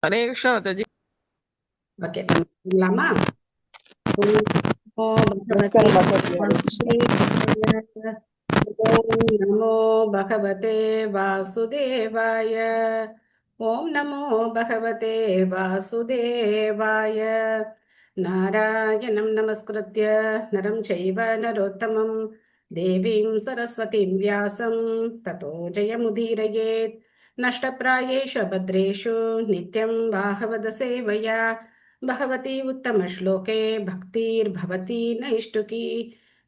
Hare Krishna Mataji. Okay பண்ணலாமா? நமஸ்காரம் மாதாஜி. ஓம் நமோ பகவதே வாசுதேவாய. ஓம் நமோ பகவதே வாசுதேவாய. நாராயணம் நமஸ்கிருத்ய நரம் சைவ நரோத்தமம் தேவீம் சரஸ்வதிம் வியாசம் ததோ ஜெயமுதீரயேத். நஷ்டப்ராயேஷு பத்ரேஷு நித்யம் பாகவத சேவையா பகவதி உத்தமஸ்லோகே பக்திர்பவதி நைஷ்டுகி.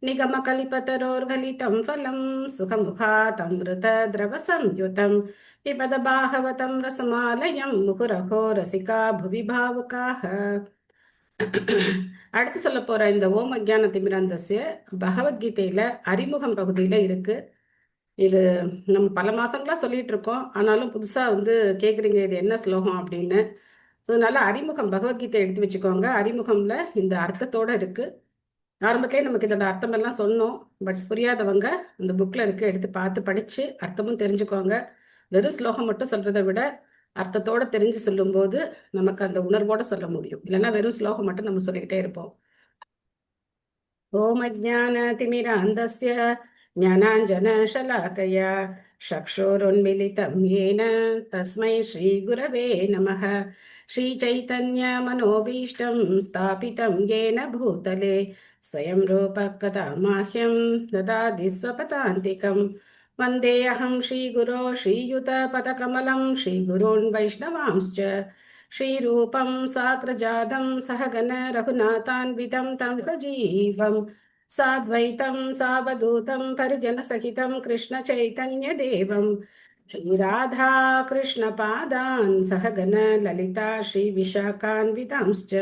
निगमकल्पतरोर्गलितं फलं सुखमुखातमृतद्रवसंयुतं पिबद बाहवतं रसमालयं मुहुरहो रसिका भुवि भावुकाः. அடுத்து சொல்ல போற இந்த ஓம் அஜான திமிரந்தஸ்ய பகவத்கீதையில அறிமுகம் பகுதியில இருக்கு. இது நம்ம பல மாசங்களா சொல்லிட்டு இருக்கோம், ஆனாலும் புதுசா கேக்குறீங்க இது என்ன ஸ்லோகம் அப்படின்னு. அதனால அறிமுகம் பகவத்கீதை எடுத்து வச்சுக்கோங்க. அறிமுகம்ல இந்த அர்த்தத்தோட இருக்கு. ஆரம்பத்திலே நமக்கு இதோட அர்த்தம் எல்லாம் சொன்னோம். பட் புரியாதவங்க இந்த புக்ல இருக்கு, எடுத்து பார்த்து படிச்சு அர்த்தமும் தெரிஞ்சுக்கோங்க. வெறும் ஸ்லோகம் மட்டும் சொல்றதை விட அர்த்தத்தோட தெரிஞ்சு சொல்லும் போது நமக்கு அந்த உணர்வோட சொல்ல முடியும். இல்லைன்னா வெறும் ஸ்லோகம் மட்டும் நம்ம சொல்லிக்கிட்டே இருப்போம். ஓம் அஜ்ஞான திமிராந்தஸ்ய ஞானாஞ்சனசலாகயா சக்ஷுருன்மிலிதம் येन तस्मै श्रीगुरवे नमः. श्रीचैतन्यमनोभीष्टं स्थापितं येन भूतले स्वयं रूपः कदा मह्यं ददाति स्वपदान्तिकं. वन्देऽहं श्रीगुरो श्रीयुतपदकमलं श्रीगुरून् वैष्णवांश्च श्रीरूपं साग्रजातं सहगण रघुनाथान्वितं तं सजीवं साद्वैतं सावधूतं परिजनसहितं कृष्णचैतन्यदेवं श्रीराधा कृष्णपादान् सहगण ललिता श्रीविशाखान्वितांश्च.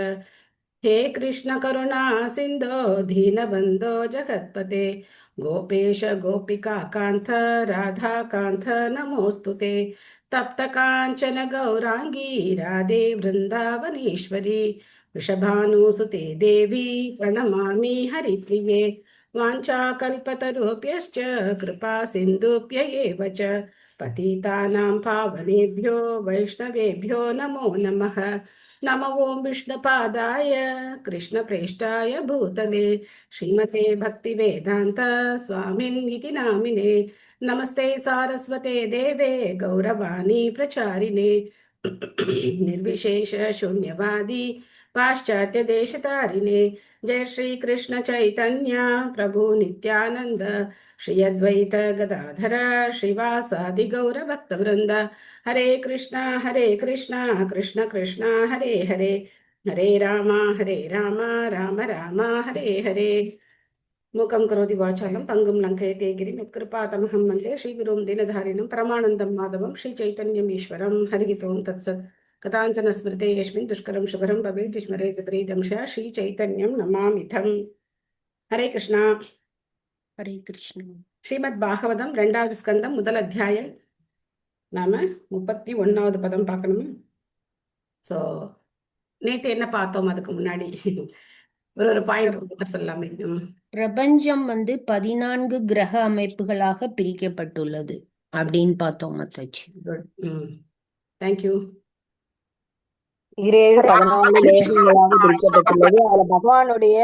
हे कृष्ण करुणा सिन्धो दीनबन्धो जगत्पते गोपेश गोपिका कान्त राधा कान्त नमोऽस्तु ते. तप्त काञ्चन गौरांगी राधे वृन्दावनेश्वरी वृषभानुसुते देवी प्रणमामि हरिप्रिये. वाञ्छाकल्पतरुभ्यश्च कृपा सिन्धुभ्य एव च पतितानां पावनेभ्यो वैष्णवेभ्यो नमो नमः. नमो ओं विष्णुपादाय कृष्णप्रेष्ठाय भूतले श्रीमते भक्तिवेदान्त स्वामिन्निति नामिने. नमस्ते सारस्वते देवे गौरवाणी प्रचारिणे निर्विशेष शून्यवादी पाश्चात्य देशतारिणे. जय श्री कृष्ण चैतन्य प्रभु नित्यानंद श्री अद्वैत गदाधर श्रीवासादि गौर भक्त वृंद. हरे कृष्णा कृष्ण कृष्ण हरे हरे हरे राम राम राम हरे हरे. मूकं करोति वाचालं पंगुं लङ्घयते गिरिं यत्कृपातमहं वन्दे श्रीगुरुं दीनधारिणं परमानन्दं माधवं श्रीचैतन्यम् ईश्वरं. हरिः ओं तत्सत्. कथाञ्चन स्मृते यस्मिन् दुष्करं सुकरं भवेत् स्मरेत् प्रीतं श्रीचैतन्यं नमामिथम्. हरे कृष्णा. ஹரே கிருஷ்ணா. ஸ்ரீமத் பாகவதம் 2வது ஸ்கந்தம் முதல் அத்தியாயம். நாம 31வது பதம் பார்க்கணுமா? ஸோ நேற்று என்ன பார்த்தோம்? அதுக்கு முன்னாடி ஒரு பாயிண்ட் சொல்லலாமே. பிரபஞ்சம் 14 கிரக அமைப்புகளாக பிரிக்கப்பட்டுள்ளது அப்படின்னு பார்த்தோம் மாதாஜி. தேங்க்யூ. 14 லேகங்களாக பிரிக்கப்பட்டுள்ளது. அதுல பகவானுடைய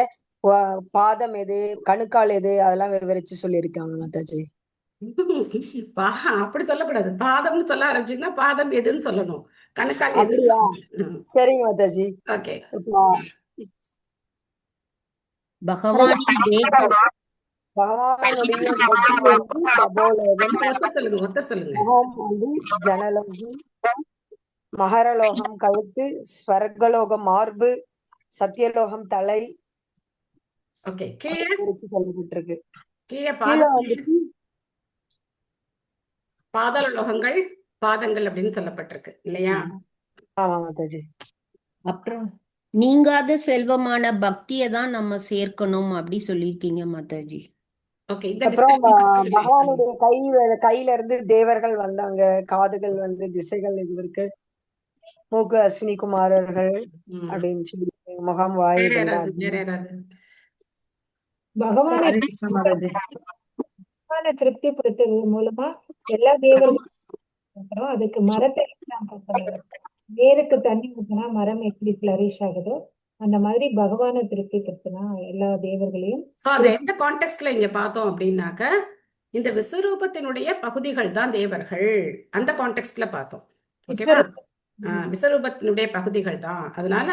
பாதம் எது, கணுக்கால் எது, அதெல்லாம் விவரிச்சு சொல்லியிருக்காங்க மாதாஜி. அப்படி சொல்லக்கூடாது. பாதம்னு சொல்ல ஆரம்பிச்சீங்கன்னா பாதம் எதுன்னு சொல்லணும், கணுக்கால் எது. சரிங்க மாதாஜி. ஓகே. பகவானுடைய ஜனலோகம், மகரலோகம் கழுத்து, ஸ்வர்கலோகம் மார்பு, சத்தியலோகம் தலை. ஓகே. சொல்லப்பட்டு இருக்கு. பாதாள லோகங்கள் பாதங்கள் அப்படின்னு சொல்லப்பட்டிருக்கு இல்லையா? ஆமா மாதாஜி. அப்புறம் நீங்காத செல்வமான பக்தியை தான் நம்ம சேர்க்கணும் அப்படி சொல்லியிருக்கீங்க மாதாஜி. அப்புறம் பகவானுடைய கையில இருந்து தேவர்கள் வந்தாங்க, காதுகள் திசைகள் இது இருக்கு, மூக்கு அஸ்வினி குமாரர்கள் அப்படின்னு சொல்லி, முகம் வாய் பகவானை திருப்திப்படுத்துறது மூலமா எல்லா தேவர்களும் அதுக்கு மரத்தை வேருக்கு தண்ணி ஊத்தினா மரம் எப்படி ஃபிளரிஷ் ஆகுதோ அந்த மாதிரி பகவானை திருப்திப்படுத்தினா எல்லா தேவர்களையும் ஸோ அதை எந்த கான்டெக்ட்ல இங்க பார்த்தோம் அப்படின்னாக்க இந்த விஸ்வரூபத்தினுடைய பகுதிகள் தான் தேவர்கள், அந்த கான்டெக்ட்ல பார்த்தோம். ஓகேவா? விஸ்வரூபம். விஸ்வரூபத்தினுடைய பகுதிகள் தான், அதனால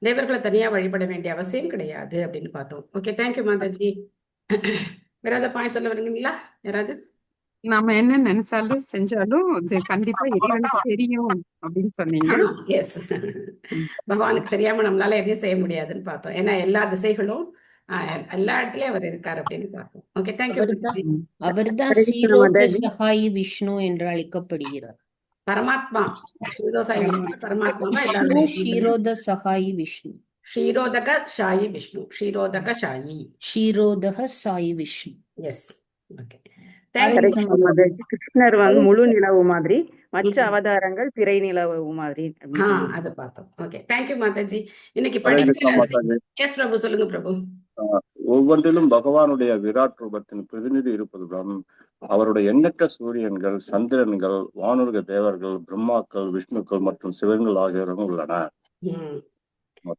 தேவர்களை தனியா வழிபட வேண்டிய அவசியம் கிடையாது அப்படின்னு பார்த்தோம். Okay, thank you Mataji. வேற ஏதாவது பாயிண்ட் சொல்ல வரீங்களா யாராவது? நாம என்ன நினைச்சாலும் செஞ்சாலும் அது கண்டிப்பா இறைவனுக்கு தெரியும் அப்படின்னு சொன்னீங்க. எஸ், பகவானுக்கு தெரியாம நம்மளால எதையும் செய்ய முடியாதுன்னு பார்த்தோம். ஏன்னா எல்லா திசைகளும் எல்லா இடத்துலயும் அவர் இருக்கார் அப்படின்னு பார்த்தோம். Okay, thank you Mataji. அவர்தான் ஹரே கிருஷ்ண ஸ்ரீரோத மாதாஜி. சகாயி விஷ்ணு என்று அழைக்கப்படுகிறார். பரமாத்மா ஷீரோசாயி விஷ்ணு, பரமாத்மாவா விஷ்ணு எல்லாரும் ஷீரோத சகாயி விஷ்ணு. ஷீரோதக ஷாயி விஷ்ணு, ஷீரோதக ஷாயி. ஷீரோதக சாயி Vishnu. Yes, okay, Hare thank you. Krishna Mataji. கிருஷ்ணர் முழு நிலவு மாதிரி, மற்ற அவதாரங்கள் பிறை நிலவு மாதிரி அப்படின்னு சொல்லுவாங்க. அது பார்த்தோம். Okay, thank you Mataji. இன்னைக்கு ஹரே கிருஷ்ண படிக்கிற மாதாஜி. எஸ் பிரபு, சொல்லுங்க பிரபு. ஒவ்வொன்றிலும் பகவானுடைய விராட் ரூபத்தின் பிரதிநிதி இருப்பதுடன் அவருடைய எண்ணற்ற சூரியன்கள், சந்திரன்கள், வானுலக தேவர்கள், பிரம்மாக்கள், விஷ்ணுக்கள் மற்றும் சிவன்கள் ஆகியோரும் உள்ளன.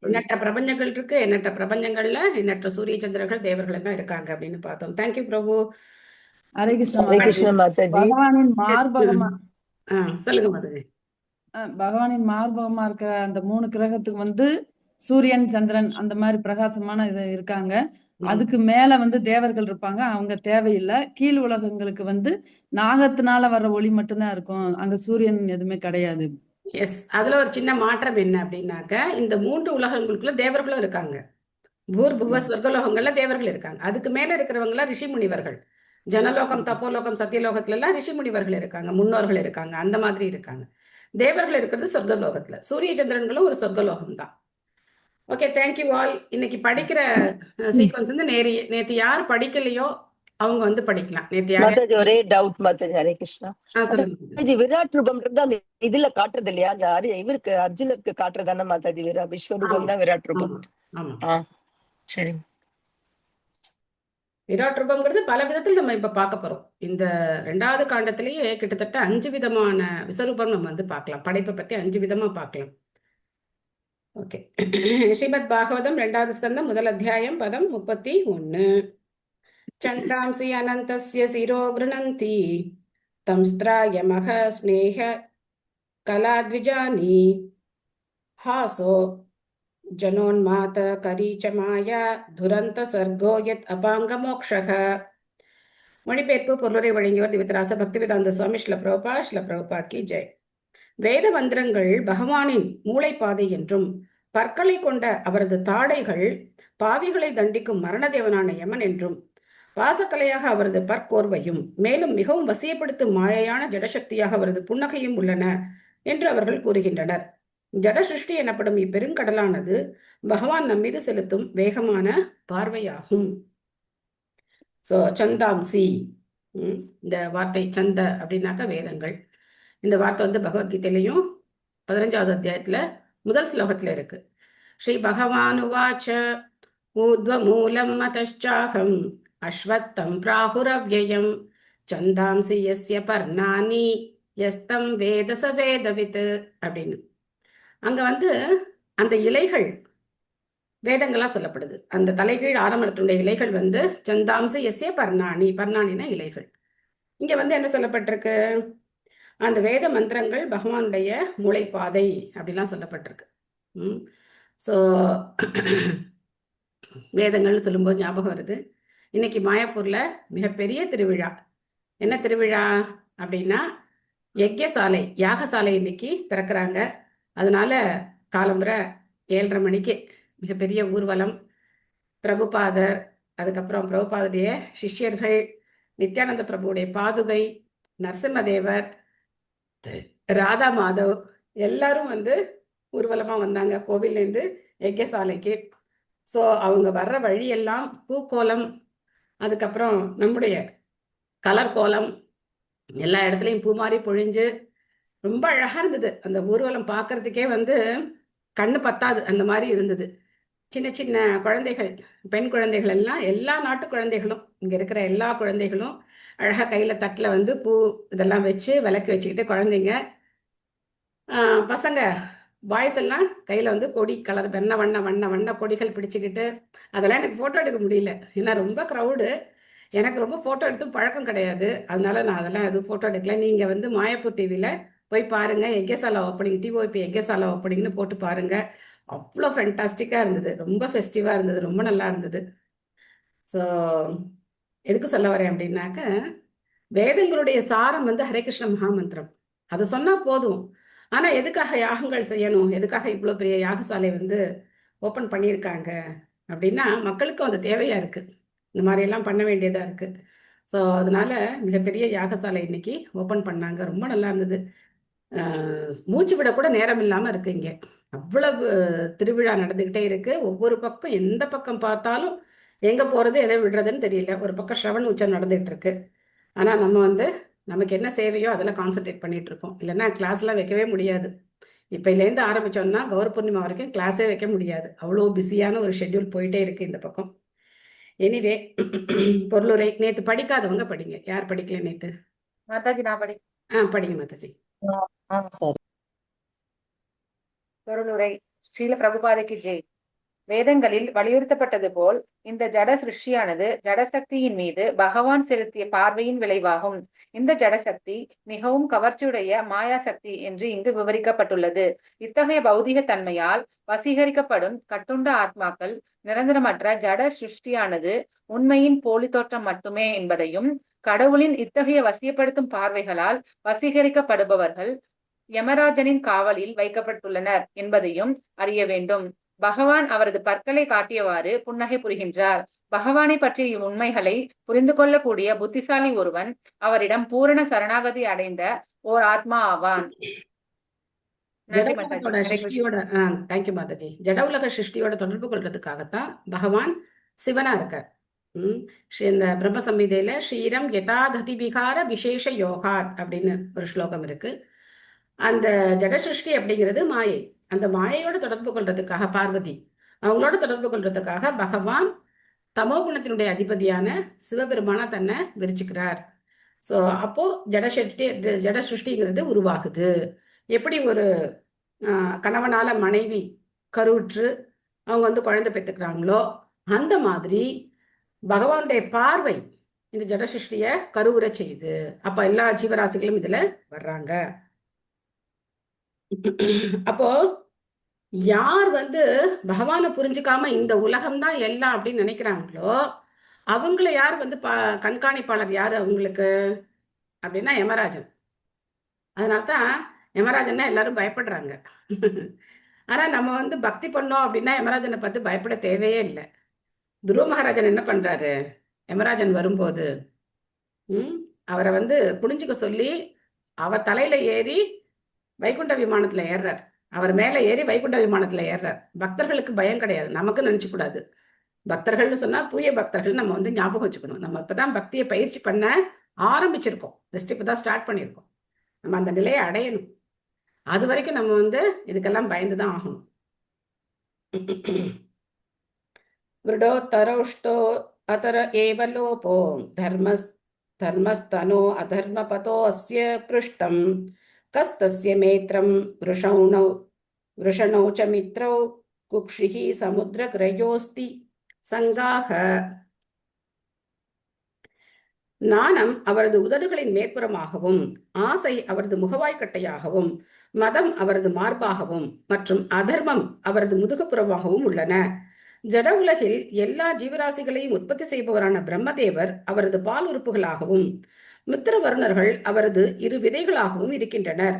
எண்ணற்ற பிரபஞ்சங்கள் இருக்கு, எண்ணற்ற பிரபஞ்சங்கள்ல எண்ணற்ற சூரிய சந்திரர்கள் தேவர்கள் தான் இருக்காங்க அப்படின்னு பார்த்தோம். தேங்க்யூ பிரபு. ஹரே கிருஷ்ண ஹரே கிருஷ்ண மாதாஜி. மாதாஜி. பகவானின் மார்பகமா சொல்லுங்க மாதாஜி. பகவானின் மார்பகமா இருக்கிற அந்த 3 கிரகத்துக்கு சூரியன் சந்திரன் அந்த மாதிரி பிரகாசமான இது இருக்காங்க. அதுக்கு மேல தேவர்கள் இருப்பாங்க, அவங்க தேவையில்லை. கீழ் உலகங்களுக்கு நாகத்தினால வர்ற ஒளி மட்டும்தான் இருக்கும், அங்க சூரியன் எதுவுமே கிடையாது. எஸ், அதுல ஒரு சின்ன மாற்றம் என்ன அப்படின்னாக்க, இந்த 3 உலகங்களுக்குள்ள தேவர்களும் இருக்காங்க. பூர்புவ சொர்க்கலோகங்கள்ல தேவர்கள் இருக்காங்க. அதுக்கு மேல இருக்கிறவங்க ரிஷி முனிவர்கள். ஜனலோகம், தப்போலோகம், சத்தியலோகத்துல எல்லாம் ரிஷி முனிவர்கள் இருக்காங்க, முன்னோர்கள் இருக்காங்க, அந்த மாதிரி இருக்காங்க. தேவர்கள் இருக்கிறது சொர்க்கலோகத்துல. சூரிய சந்திரன்களும் ஒரு சொர்க்கலோகம் தான். Okay, thank you all. இன்னைக்கு படிக்கிற சீக்வன்ஸ் நேத்து யார் படிக்கலையோ அவங்க படிக்கலாம். நேத்து யார் மாதாஜி ஒரே டவுட் மாதாஜி. ஹரே கிருஷ்ணா. சொல்லுங்க. மாதாஜி விராட் ரூபம்ன்றது அந்த இதுல காட்டுறது இல்லையா? அந்த இவருக்கு அர்ஜுனருக்கு காட்டுறதானே மாதாஜி விஸ்வரூபம் தான் விராட் ரூபம். ஆமா, சரி. விராட் ரூபம்ங்கிறது பல விதத்துல நம்ம இப்ப பார்க்க போறோம். இந்த 2வது காண்டத்திலேயே கிட்டத்தட்ட 5 விதமான விஸ்வரூபம் நம்ம பார்க்கலாம். படைப்பை பத்தி 5 விதமா பார்க்கலாம். ஓகே, ஸ்ரீமத் பாகவதம் 2வது ஸ்கந்தம் 1 அத்தியாயம் பதம் 31. சந்தாம்சி அனந்தஸ்ய சிரோ கிருணந்தி தம்ஸ்திராயமக ஸ்நேக கலாத்விஜானி ஹாசோ ஜனோன்மாத கரீச்ச மாயா துரந்த சர்கோ யத் அபாங்க மோக்ஷக. மொழிபெயர்ப்பு பொருளுரை வழங்கியவர் திவித்ராச பக்திவேதாந்த சுவாமி ஸ்ரீல பிரபுபாத் கி ஜெய். வேத மந்திரங்கள் பகவானின் மூளைப்பாதை என்றும், பற்களை கொண்ட அவரது தாடைகள் பாவிகளை தண்டிக்கும் மரணதேவனான யமன் என்றும், பாசக்கலையாக அவரது பற்கோர்வையும், மேலும் மிகவும் வசியப்படுத்தும் மாயையான ஜடசக்தியாக அவரது புன்னகையும் உள்ளன என்று அவர்கள் கூறுகின்றனர். ஜட சிருஷ்டி எனப்படும் இப்பெருங்கடலானது பகவான் நம்மீது செலுத்தும் வேகமான பார்வையாகும். சோ சந்தாம்சி, இந்த வார்த்தை சந்த அப்படின்னாக்க வேதங்கள். இந்த வார்த்தை பகவத்கீதையிலையும் 15வது அத்தியாயத்துல முதல் ஸ்லோகத்துல இருக்கு. ஸ்ரீ பகவான் உவாச்ச ஊத்வமூலம் மதச்சாகம் அஸ்வத்தம் பிராஹுரவ்யயம் சந்தாம்சி யஸ்ய பர்ணானி யஸ்தம் வேத ச வேதவித் அப்படின்னு. அங்க அந்த இலைகள் வேதங்களா சொல்லப்படுது. அந்த தலைகீழ் ஆரம்பத்தினுடைய இலைகள் சந்தாம்சி யஸ்ய பர்ணானி, பர்ணானினா இலைகள். இங்க என்ன சொல்லப்பட்டிருக்கு? அந்த வேத மந்திரங்கள் பகவானுடைய மூளைப்பாதை அப்படிலாம் சொல்லப்பட்டிருக்கு. ஸோ வேதங்கள்னு சொல்லும்போது ஞாபகம் வருது, இன்னைக்கு மாயாப்பூர்ல மிகப்பெரிய திருவிழா. என்ன திருவிழா அப்படின்னா யஜ்யசாலை, யாகசாலை இன்னைக்கு திறக்கிறாங்க. அதனால காலம்புற 7:30 மணிக்கு மிகப்பெரிய ஊர்வலம். பிரபுபாதர், அதுக்கப்புறம் பிரபுபாதருடைய சிஷ்யர்கள், நித்யானந்த பிரபுடைய பாதுகை, நரசிம்மதேவர், ராதா மாதவ் எல்லாரும் ஊர்வலமா வந்தாங்க கோவில்லேருந்து யஜ்யசாலைக்கு. ஸோ அவங்க வர்ற வழியெல்லாம் பூக்கோலம், அதுக்கப்புறம் நம்முடைய கலர் கோலம், எல்லா இடத்துலையும் பூ மாதிரி பொழிஞ்சு ரொம்ப அழகா இருந்தது. அந்த ஊர்வலம் பார்க்கறதுக்கே கண்ணு பத்தாது, அந்த மாதிரி இருந்தது. சின்ன சின்ன குழந்தைகள், பெண் குழந்தைகள் எல்லாம், எல்லா நாட்டு குழந்தைகளும், இங்க இருக்கிற எல்லா குழந்தைகளும் அழகா கையில தட்டுல பூ இதெல்லாம் வச்சு விளக்கு வச்சுக்கிட்டு குழந்தைங்க பசங்க பாய்ஸ் எல்லாம் கையில் வந்து கொடி கலர் வண்ண கொடிகள் பிடிச்சிக்கிட்டு அதெல்லாம் எனக்கு ஃபோட்டோ எடுக்க முடியல. ஏன்னா ரொம்ப க்ரௌடு. எனக்கு ரொம்ப ஃபோட்டோ எடுத்து பழக்கம் கிடையாது. அதனால நான் அதெல்லாம் எதுவும் ஃபோட்டோ எடுக்கல. நீங்கள் வந்து மாயப்பூர் டிவியில் போய் பாருங்கள். எக்கேசாலா ஓப்பனிங், டிஓபி எக்கேசாலா ஓப்பனிங்னு போட்டு பாருங்கள். அவ்வளோ ஃபென்டாஸ்டிக்காக இருந்தது. ரொம்ப ஃபெஸ்டிவாக இருந்தது. ரொம்ப நல்லா இருந்தது. ஸோ எதுக்கு சொல்ல வரேன் அப்படின்னாக்க, வேதங்களுடைய சாரம் வந்து ஹரே கிருஷ்ண மகாமந்திரம். அதை சொன்னால் போதும். ஆனால் எதுக்காக யாகங்கள் செய்யணும், எதுக்காக இவ்வளோ பெரிய யாகசாலை வந்து ஓப்பன் பண்ணியிருக்காங்க அப்படின்னா, மக்களுக்கும் அது தேவையாக இருக்குது. இந்த மாதிரியெல்லாம் பண்ண வேண்டியதாக இருக்குது. ஸோ அதனால மிகப்பெரிய யாகசாலை இன்னைக்கு ஓப்பன் பண்ணாங்க. ரொம்ப நல்லா இருந்தது. மூச்சு விட கூட நேரம் இல்லாமல் இருக்கு இங்கே. அவ்வளவு திருவிழா நடந்துக்கிட்டே இருக்கு. ஒவ்வொரு பக்கம் எந்த பக்கம் பார்த்தாலும் எங்கே போகிறது எதை விடுறதுன்னு தெரியல. ஒரு பக்கம் ஸ்ரவண உற்சவம் நடந்துகிட்டு இருக்கு. ஆனால் நம்ம வந்து நமக்கு என்ன சேவையோ அதில் கான்சென்ட்ரேட் பண்ணிட்டு இருக்கோம். இல்லைன்னா கிளாஸ்லாம் வைக்கவே முடியாது. இப்போலேருந்து ஆரம்பித்தோம்னா கௌர பூர்ணிமா வரைக்கும் கிளாஸே வைக்க முடியாது. அவ்வளோ பிஸியான ஒரு ஷெட்யூல் போயிட்டே இருக்கு இந்த பக்கம். எனிவே பொருளுரை நேற்று படிக்காதவங்க படிங்க. யார் படிக்கல நேற்று? மாதாஜி நான் படி படிங்க மாதாஜி. சரி. பொருளுரை. ஸ்ரீல பிரபுபாதைக்கு ஜெய். வேதங்களில் வலியுறுத்தப்பட்டது போல் இந்த ஜட சிருஷ்டியானது ஜடசக்தியின் மீது பகவான் செலுத்திய பார்வையின் விளைவாகும். இந்த ஜடசக்தி மிகவும் கவர்ச்சியுடைய மாயா சக்தி என்று இங்கு விவரிக்கப்பட்டுள்ளது. இத்தகைய பௌதிக தன்மையால் வசீகரிக்கப்படும் கட்டுண்ட ஆத்மாக்கள் நிரந்தரமற்ற ஜட சிருஷ்டியானது உண்மையின் போலி தோற்றம் மட்டுமே என்பதையும், கடவுளின் இத்தகைய வசியப்படுத்தும் பார்வைகளால் வசீகரிக்கப்படுபவர்கள் யமராஜனின் காவலில் வைக்கப்பட்டுள்ளனர் என்பதையும் அறிய வேண்டும். பகவான் அவரது பற்களை காட்டியவாறு புன்னகை புரிகின்றார். பகவானை பற்றிய உண்மைகளை புரிந்து கொள்ளக்கூடிய புத்திசாலி ஒருவன் அவரிடம் பூரண சரணாகதி அடைந்த ஓர் ஆத்மா ஆவான். நன்றி மாதாஜி. தேங்க்யூ மாதாஜி. ஜட உலக சிருஷ்டியோட தொடர்பு கொள்றதுக்காகத்தான் பகவான் சிவனா இருக்கார். இந்த பிரம்ம சம்ஹிதையில ஸ்ரீரம் யதாததி விகார விசேஷ யோகாத் அப்படின்னு ஒரு ஸ்லோகம் இருக்கு. அந்த ஜட சிருஷ்டி அப்படிங்கிறது மாயை. அந்த மாயையோட தொடர்பு கொள்றதுக்காக பார்வதி அவங்களோட தொடர்பு கொள்றதுக்காக பகவான் தமோ குணத்தினுடைய அதிபதியான சிவபெருமானா தன்னை விரிச்சுக்கிறார். ஸோ அப்போ ஜட சிருஷ்டிங்கிறது உருவாகுது. எப்படி ஒரு கணவனால மனைவி கருவுற்று அவங்க வந்து குழந்தை பெற்றுக்கிறாங்களோ அந்த மாதிரி பகவானுடைய பார்வை இந்த ஜட சிருஷ்டிய கருவுற செய்யுது. அப்ப எல்லா ஜீவராசிகளும் இதுல வர்றாங்க. அப்போ யார் வந்து பகவானை புரிஞ்சுக்காம இந்த உலகம்தான் எல்லாம் அப்படின்னு நினைக்கிறாங்களோ அவங்கள யார் வந்து கண்காணிப்பாளர் யாரு அவங்களுக்கு அப்படின்னா யமராஜன். அதனால்தான் யமராஜன்னா எல்லாரும் பயப்படுறாங்க. ஆனா நம்ம வந்து பக்தி பண்ணோம் அப்படின்னா யமராஜனை பார்த்து பயப்பட தேவையே இல்லை. துருவ மகாராஜன் என்ன பண்றாரு, யமராஜன் வரும்போது அவரை வந்து குனிஞ்சுக்க சொல்லி அவர் தலையில ஏறி வைகுண்ட விமானத்துல ஏறுறார். அவர் மேல ஏறி வைகுண்ட விமானத்துல ஏறுறார். பக்தர்களுக்கு பயம் கிடையாது. நமக்கு நினைச்சு கூடாது. பக்தர்கள்னு சொன்னா தூய பக்தர்கள் நம்ம வந்து ஞாபகம் வச்சுக்கணும். நம்ம இப்பதான் பக்தியை பயிற்சி பண்ண ஆரம்பிச்சிருக்கோம். ஜஸ்ட் இப்பதான் ஸ்டார்ட் பண்ணியிருக்கோம். நம்ம அந்த நிலையை அடையணும். அது வரைக்கும் நம்ம வந்து இதுக்கெல்லாம் பயந்துதான் ஆகணும். விருடோ தரோஷ்டோ அதர ஏவலோபோ தர்மஸ்தனோ அதர்ம பதோ அஸ்ய பிருஷ்டம் கஸ்தஸ்ய மேத்ரம் விருஷணோ ச மித்ரோ குக்ஷிஹி சமுத்திர கிரயோஸ்தி சங்காக. நாணம் அவரது உதடுகளின் மேற்புறமாகவும், ஆசை அவரது முகவாய்க்கட்டையாகவும், மதம் அவரது மார்பாகவும் மற்றும் அதர்மம் அவரது முதுகுப்புறமாகவும் உள்ளன. ஜட உலகில் எல்லா ஜீவராசிகளையும் உற்பத்தி செய்பவரான பிரம்மதேவர் அவரது பால் உறுப்புகளாகவும், மித்திரவருணர்கள் அவரது இரு விதைகளாகவும் இருக்கின்றனர்.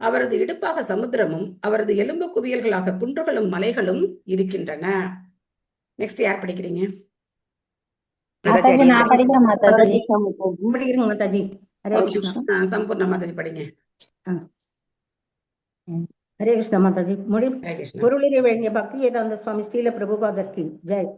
அவரது இடுப்பாக சமுத்திரமும் அவரது எலும்பு குவியல்களாக குன்றுகளும் மலைகளும் இருக்கின்றன. நெக்ஸ்ட் யார் படிக்கிறீங்க? சம்பூர்ண மாதாஜி படிங்க. ஹரே கிருஷ்ண மாதாஜி. பொருளிலே வழங்கிய பக்தி வேதாந்த சுவாமி ஸ்ரீல பிரபுபாதற்கு ஜெய்.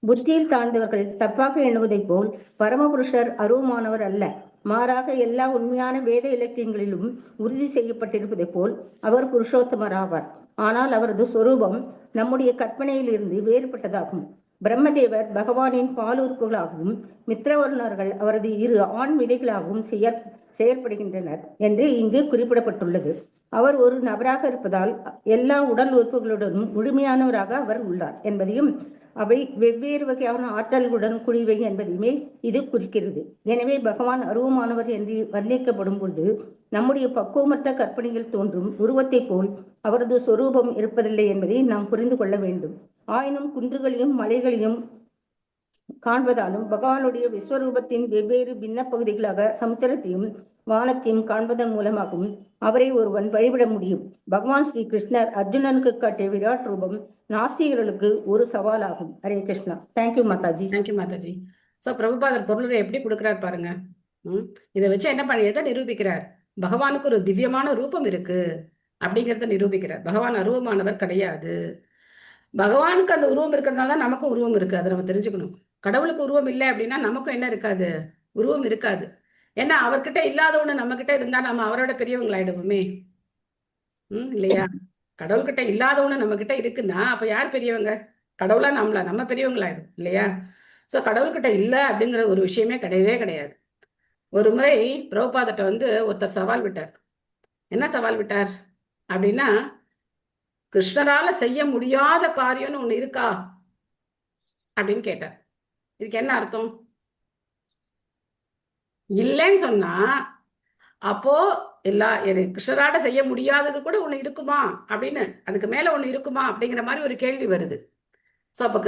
புத்தியில் தாழ்ந்தவர்கள் தப்பாக எண்ணுவதைப் போல் பரமபுருஷர் அருவமானவர் அல்ல. மாறாக எல்லா உண்மையான வேத இலக்கியங்களிலும் உறுதி செய்யப்பட்டிருப்பதை போல் அவர் புருஷோத்தமராவார். ஆனால் அவரது சொரூபம் நம்முடைய கற்பனையில் இருந்து வேறுபட்டதாகும். பிரம்மதேவர் பகவானின் பால் உறுப்புகளாகவும், மித்திரவருணர்கள் அவரது இரு ஆண் விதைகளாகவும் செயற்படுகின்றனர் என்று இங்கு குறிப்பிடப்பட்டுள்ளது. அவர் ஒரு நபராக இருப்பதால் எல்லா உடல் உறுப்புகளுடனும் முழுமையானவராக அவர் உள்ளார் என்பதையும், அவை வெவ்வேறு வகையான ஆற்றல்களுடன் கூடியவை என்பதையுமே இது குறிக்கிறது. எனவே பகவான் அருவமானவர் என்று வர்ணிக்கப்படும் பொழுது நம்முடைய பக்குவமற்ற கற்பனையில் தோன்றும் உருவத்தை போல் அவரது சொரூபம் இருப்பதில்லை என்பதை நாம் புரிந்து கொள்ள வேண்டும். ஆயினும் குன்றுகளையும் மலைகளையும் காண்பதாலும் பகவானுடைய விஸ்வரூபத்தின் வெவ்வேறு பின்ன பகுதிகளாக சமுத்திரத்தையும் வானத்தையும் காண்பதன் மூலமாகவும் அவரை ஒருவன் வழிபட முடியும். பகவான் ஸ்ரீ கிருஷ்ணர் அர்ஜுனனுக்கு காட்டிய விராட் ரூபம் நாஸ்திகர்களுக்கு ஒரு சவாலாகும். Hare Krishna. Thank you Mataji. Thank you Mataji. So பிரபுபாதர் பொருளை எப்படி கொடுக்குறார் பாருங்க. இதை வச்சு என்ன பண்ண எதை நிரூபிக்கிறார்? பகவானுக்கு ஒரு திவ்யமான ரூபம் இருக்கு அப்படிங்கிறத நிரூபிக்கிறார். பகவான் அருவமானவர் கிடையாது. பகவானுக்கு அந்த உருவம் இருக்கிறதுனால தான் நமக்கும் உருவம் இருக்கு. அதை நம்ம தெரிஞ்சுக்கணும். கடவுளுக்கு உருவம் இல்லை அப்படின்னா நமக்கும் என்ன இருக்காது? உருவம் இருக்காது. ஏன்னா அவர்கிட்ட இல்லாத ஒண்ணு நம்ம கிட்ட இருந்தா நம்ம அவரோட பெரியவங்களாயிடுவோமே. இல்லையா? கடவுள்கிட்ட இல்லாத ஒண்ணு நம்ம கிட்ட இருக்குன்னா அப்ப யார் பெரியவங்க? கடவுளா நம்மளா? நம்ம பெரியவங்களாயிடும் இல்லையா? ஸோ கடவுள்கிட்ட இல்லை அப்படிங்கிற ஒரு விஷயமே கிடையவே கிடையாது. ஒரு முறை பிரபுபாதட்ட ஒருத்தர் சவால் விட்டார். என்ன சவால் விட்டார் அப்படின்னா, கிருஷ்ணரால செய்ய முடியாத காரியம்னு ஒண்ணு இருக்கா அப்படின்னு கேட்டார். இதுக்கு என்ன அர்த்தம்? இல்லைன்னு சொன்னா அப்போ கிருஷ்ணரால செய்ய முடியாதது கூட ஒண்ணு இருக்குமா அப்படின்னு, அதுக்கு மேல ஒண்ணு இருக்குமா அப்படிங்கிற மாதிரி ஒரு கேள்வி வருது. ஸோ அப்ப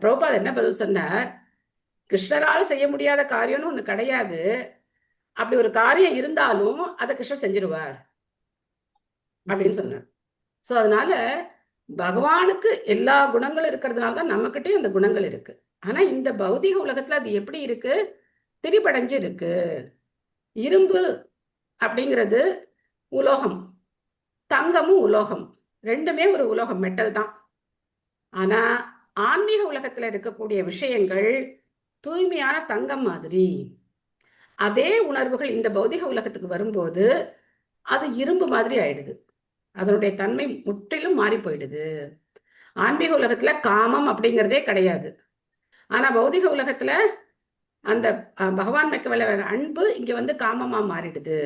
பிரபுபாதர் என்ன பதில் சொன்னார்? கிருஷ்ணரால செய்ய முடியாத காரியம்னு ஒண்ணு கிடையாது. அப்படி ஒரு காரியம் இருந்தாலும் அதை கிருஷ்ணர் செஞ்சிருவார் அப்படின்னு சொன்னார். ஸோ அதனால பகவானுக்கு எல்லா குணங்களும் இருக்கிறதுனால தான் நம்மகிட்டயும் அந்த குணங்கள் இருக்கு. ஆனா இந்த பௌதிக உலகத்துல அது எப்படி இருக்கு? திரிபடைஞ்சு இருக்கு. இரும்பு அப்படிங்கிறது உலோகம், தங்கமும் உலோகம், ரெண்டுமே ஒரு உலோகம், மெட்டல் தான். ஆனா ஆன்மீக உலகத்துல இருக்கக்கூடிய விஷயங்கள் தூய்மையான தங்கம் மாதிரி. அதே உணர்வுகள் இந்த பௌதிக உலகத்துக்கு வரும்போது அது இரும்பு மாதிரி ஆயிடுது. அதனுடைய தன்மை முற்றிலும் மாறி போயிடுது. ஆன்மீக உலகத்துல காமம் அப்படிங்கிறதே கிடையாது. ஆனா பௌதிக உலகத்துல அந்த பகவான் மேல அன்பு இங்க காமமா மாறிடுது.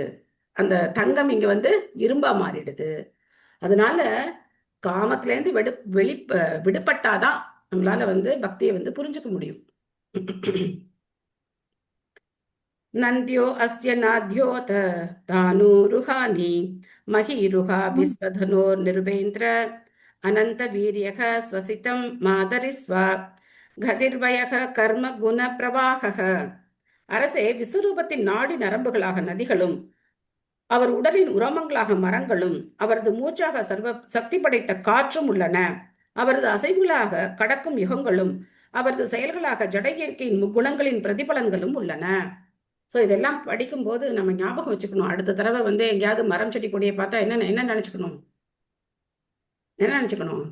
அந்த தங்கம் இங்க இரும்பா மாறிடுது. அதனால காமத்துல இருந்து விடுபட்டாதான் நம்மளால பக்தியை புரிஞ்சுக்க முடியும். நந்தியோ அஸ்ய நாத்யோத தானூருஹானி மஹீருஹா விஸ்வதனோர் நிருபேந்திர அனந்த வீரியக ஸ்வசிதம் மாதரிஸ்வா கதிர்வயக கர்ம குண பிரவாக. அரசே, விஸ்வரூபத்தின் நாடி நரம்புகளாக நதிகளும் அவர் உடலின் உரமங்களாக மரங்களும் அவரது மூச்சாக சர்வ சக்தி படைத்த காற்றும் உள்ளன. அவரது அசைவுகளாக கடக்கும் யுகங்களும் அவரது செயல்களாக ஜட இயற்கையின் முக்குணங்களின் பிரதிபலன்களும் உள்ளன. ஸோ இதெல்லாம் படிக்கும்போது நம்ம ஞாபகம் வச்சுக்கணும். அடுத்த தடவை எங்கேயாவது மரம் செடி கொடியை பார்த்தா என்ன நினைச்சுக்கணும்? என்ன நினைச்சுக்கணும்?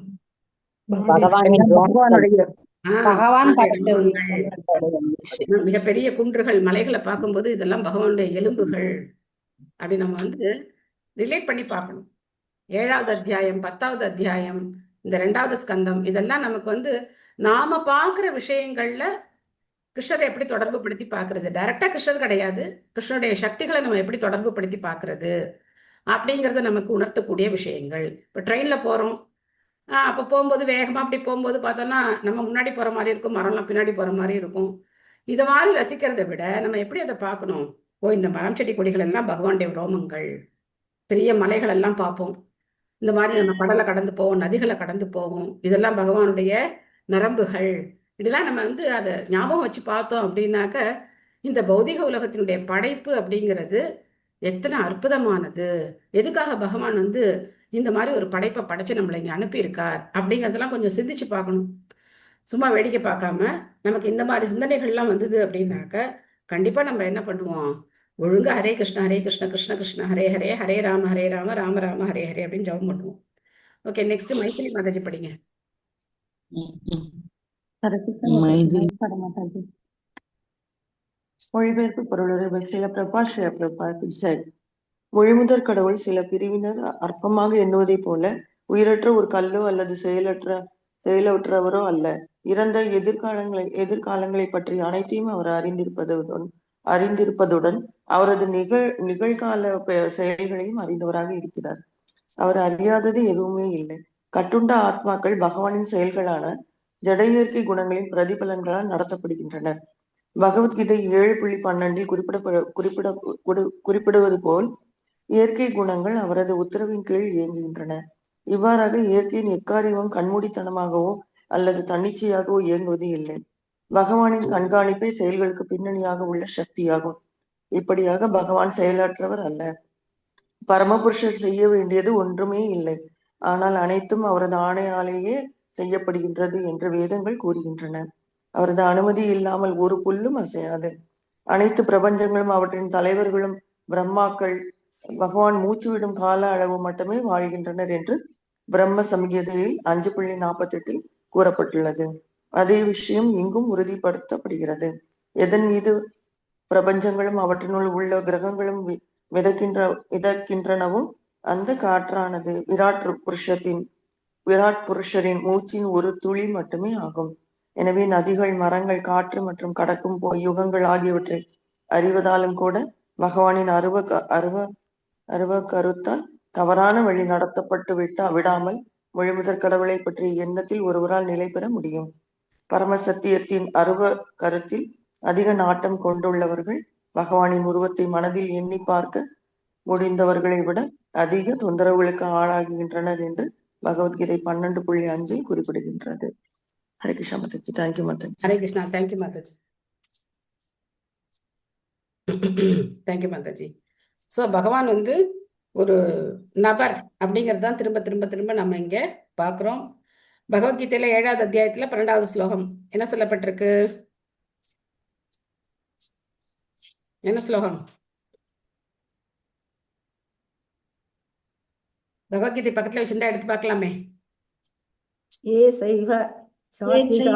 மிகப்பெரிய குன்றுகள், மலைகளை பார்க்கும்போது இதெல்லாம் பகவானுடைய எலும்புகள் அப்படி நம்ம ரிலேட் பண்ணி பார்க்கணும். 7வது அத்தியாயம், 10வது அத்தியாயம், இந்த 2வது ஸ்கந்தம், இதெல்லாம் நமக்கு நாம பார்க்குற விஷயங்கள்ல கிருஷ்ணரை எப்படி தொடர்பு படுத்தி பார்க்கறது. டைரக்டா கிருஷ்ணர் கிடையாது, கிருஷ்ணருடைய சக்திகளை நம்ம எப்படி தொடர்பு படுத்தி பார்க்கறது அப்படிங்கிறத நமக்கு உணர்த்தக்கூடிய விஷயங்கள். இப்போ ட்ரெயின்ல போறோம், அப்போ போகும்போது வேகமா அப்படி போகும்போது பார்த்தோம்னா நம்ம முன்னாடி போற மாதிரி இருக்கும், மரம்லாம் பின்னாடி போற மாதிரி இருக்கும். இதை மாதிரி ரசிக்கிறத விட நம்ம எப்படி அதை பார்க்கணும்? இந்த மரம் செடி கொடிகள் எல்லாம் பகவானுடைய ரோமங்கள். பெரிய மலைகள் எல்லாம் பார்ப்போம், இந்த மாதிரி நம்ம கடலை கடந்து போவோம், நதிகளை கடந்து போவோம், இதெல்லாம் பகவானுடைய நரம்புகள். இதெல்லாம் நம்ம அதை ஞாபகம் வச்சு பார்த்தோம் அப்படின்னாக்க இந்த பௌதிக உலகத்தினுடைய படைப்பு அப்படிங்கிறது எத்தனை அற்புதமானது. எதுக்காக பகவான் இந்த மாதிரி ஒரு படைப்பை படைச்சு நம்மளை இங்க அனுப்பியிருக்கார் அப்படிங்கிறதெல்லாம் கொஞ்சம் சிந்திச்சு பார்க்கணும். சும்மா வேடிக்கை பார்க்காம நமக்கு இந்த மாதிரி சிந்தனைகள்லாம் வந்தது அப்படின்னாக்க கண்டிப்பா நம்ம என்ன பண்ணுவோம்? ஒழுங்கா ஹரே கிருஷ்ண கிருஷ்ண கிருஷ்ண ஹரே ஹரே, ஹரே ராம ராம ராம ஹரே ஹரே அப்படின்னு ஜெபம் பண்ணுவோம். ஓகே, நெக்ஸ்ட் மைத்திலி மாதாஜி படிங்க. மொழிபெயர்ப்பு பொருளுரை ஸ்ரீல பிரபாத் சார். மொழிமுதற் கடவுள் சில பிரிவினர் அற்பமாக எண்ணுவதை போல உயிரற்ற ஒரு கல்லோ அல்லது செயலற்றவரோ அல்ல. இறந்த எதிர்காலங்களை பற்றி அனைத்தையும் அவர் அறிந்திருப்பதுடன் அறிந்திருப்பதுடன் அவரது நிகழ்கால செயல்களையும் அறிந்தவராக இருக்கிறார். அவர் அறியாதது எதுவுமே இல்லை. கட்டுண்ட ஆத்மாக்கள் பகவானின் செயல்களான ஜட இயற்கை குணங்களின் பிரதிபலன்களால் நடத்தப்படுகின்றனர். பகவத்கீதை 7.12 குறிப்பிடுவது போல் இயற்கை குணங்கள் அவரது உத்தரவின் கீழ் இயங்குகின்றன. இவ்வாறாக இயற்கையின் எக்காரியமும் கண்மூடித்தனமாகவோ அல்லது தன்னிச்சையாகவோ இயங்குவது இல்லை. பகவானின் கண்காணிப்பே செயல்களுக்கு பின்னணியாக உள்ள சக்தியாகும். இப்படியாக பகவான் செயலற்றவர் அல்ல. பரமபுருஷர் செய்ய வேண்டியது ஒன்றுமே இல்லை, ஆனால் அனைத்தும் அவரது ஆணையாலேயே செய்யப்படுகின்றது என்று வேதங்கள் கூறுகின்றன. அவரது அனுமதி இல்லாமல் ஒரு புல்லும் அசையாது. அனைத்து பிரபஞ்சங்களும் அவற்றின் தலைவர்களும் பிரம்மாக்கள் பகவான் மூச்சுவிடும் கால அளவு மட்டுமே வாழ்கின்றனர் என்று பிரம்ம சம்ஹிதையில் 5.48 கூறப்பட்டுள்ளது. அதே விஷயம் இங்கும் உறுதிப்படுத்தப்படுகிறது. எதன் மீது பிரபஞ்சங்களும் அவற்றினுள் உள்ள கிரகங்களும் மிதக்கின்றனவோ அந்த காற்றானது விராட் புருஷரின் மூச்சின் ஒரு துளி மட்டுமே ஆகும். எனவே நதிகள், மரங்கள், காற்று மற்றும் கடக்கும் யுகங்கள் ஆகியவற்றை அறிவதாலும் கூட பகவானின் அருவ கருத்தால் தவறான வழி நடத்தப்பட்டு விடாமல் முழுமுதற் கடவுளை பற்றிய எண்ணத்தில் ஒருவரால் நிலை பெற முடியும். பரமசத்தியத்தின் அருவ கருத்தில் அதிக நாட்டம் கொண்டுள்ளவர்கள் பகவானின் உருவத்தை மனதில் எண்ணி பார்க்க முடிந்தவர்களை விட அதிக தொந்தரவுகளுக்கு ஆளாகின்றனர் என்று பகவத்கீதை 12.5 குறிப்பிடுகின்றது. Hare Krishna Mataji. Thank you Mataji. Hare Krishna. Thank you Mataji. Thank you Mataji. So பகவான் வந்து ஒரு நபர் அப்படிங்கிறது தான் திரும்ப திரும்ப திரும்ப நம்ம இங்க பார்க்குறோம். பகவத்கீதையில 7வது அத்தியாயத்துல 12வது ஸ்லோகம் என்ன சொல்லப்பட்டிருக்கு? என்ன ஸ்லோகம்? பகவத்கீதை பக்கத்துல வச்சிருந்தா எடுத்து பார்க்கலாமே. ஏ சைவ சாத்விகா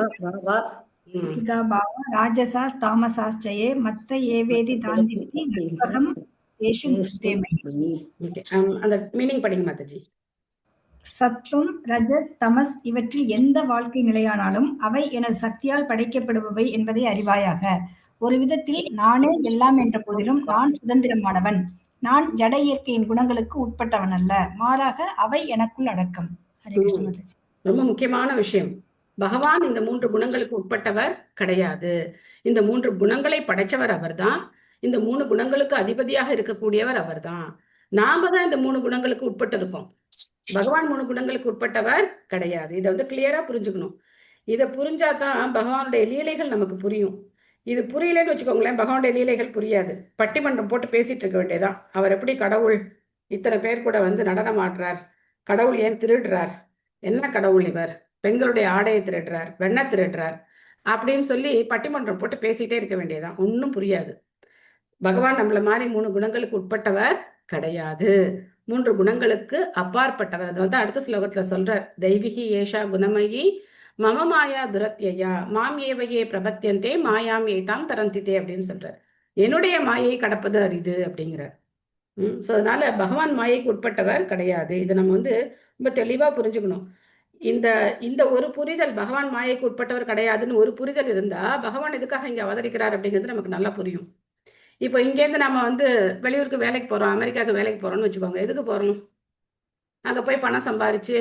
பாவா ராஜசாஸ் தாமசாஸ்சயே மத்த ஏவேதி தாந்தித்தி நற்பகம் ஏஷு தேமை. அந்த மீனிங் படிங்க மாதாஜி. சத்துவம், ரஜஸ், தமஸ் இவற்றில் எந்த வாழ்க்கை நிலையானாலும் அவை எனது சக்தியால் படைக்கப்படுபவை என்பதை அறிவாயாக. ஒரு விதத்தில் நானே எல்லாம் என்ற போதிலும் நான் சுதந்திரமானவன். நான் ஜட இயற்கையின் குணங்களுக்கு உட்பட்டவன் அல்ல, மாறாக அவை எனக்குள் அடக்கம். ஹரே கிருஷ்ண மாதாஜி. ரொம்ப முக்கியமான விஷயம். பகவான் இந்த 3 குணங்களுக்கு உட்பட்டவர் கிடையாது. இந்த 3 குணங்களை படைச்சவர் அவர்தான். இந்த 3 குணங்களுக்கு அதிபதியாக இருக்கக்கூடியவர் அவர்தான். நாம தான் இந்த 3 குணங்களுக்கு உட்பட்டு இருக்கோம். பகவான் 3 குணங்களுக்கு உட்பட்டவர் கிடையாது. இதை வந்து கிளியரா புரிஞ்சுக்கணும். இதை புரிஞ்சாதான் பகவானுடைய லீலைகள் நமக்கு புரியும். இது புரியலன்னு வச்சுக்கோங்களேன், பகவானுடைய லீலைகள் புரியாது. பட்டிமன்றம் போட்டு பேசிட்டு இருக்க வேண்டியதான். அவர் எப்படி கடவுள் இத்தனை பேர் கூட வந்து நடனம் ஆடுறார், கடவுள் ஏன் திருடுறார், என்ன கடவுள் இவர், பெண்களுடைய ஆடையை திருடுறார், வெண்ணெய் திருடுறார் அப்படின்னு சொல்லி பட்டிமன்றம் போட்டு பேசிட்டே இருக்க வேண்டியதான். ஒன்றும் புரியாது. பகவான் நம்மள மாதிரி 3 குணங்களுக்கு உட்பட்டவர் கிடையாது. 3 குணங்களுக்கு அப்பாற்பட்டவர். அதனால்தான் அடுத்த ஸ்லோகத்துல சொல்றார், தெய்வீகி ஏஷா குணமயி மம மாயா துரத்யா மாம் ஏவையே பிரபத்தியந்தே மாயாம் ஏதாம் தரந்தித்தே அப்படின்னு சொல்றார். என்னுடைய மாயை கடப்பது அரிது அப்படிங்கிறார். ஸோ அதனால பகவான் மாயைக்கு உட்பட்டவர் கிடையாது. இதை நம்ம வந்து ரொம்ப தெளிவா புரிஞ்சுக்கணும். இந்த ஒரு புரிதல், பகவான் மாயைக்கு உட்பட்டவர் கிடையாதுன்னு ஒரு புரிதல் இருந்தா பகவான் எதுக்காக இங்க அவதரிக்கிறார் அப்படிங்கிறது நமக்கு நல்லா புரியும். இப்போ இங்கேருந்து நம்ம வந்து வெளியூருக்கு வேலைக்கு போறோம், அமெரிக்காவுக்கு வேலைக்கு போறோம்னு வச்சுக்கோங்க. எதுக்கு போறோம்? அங்க போய் பணம் சம்பாரிச்சு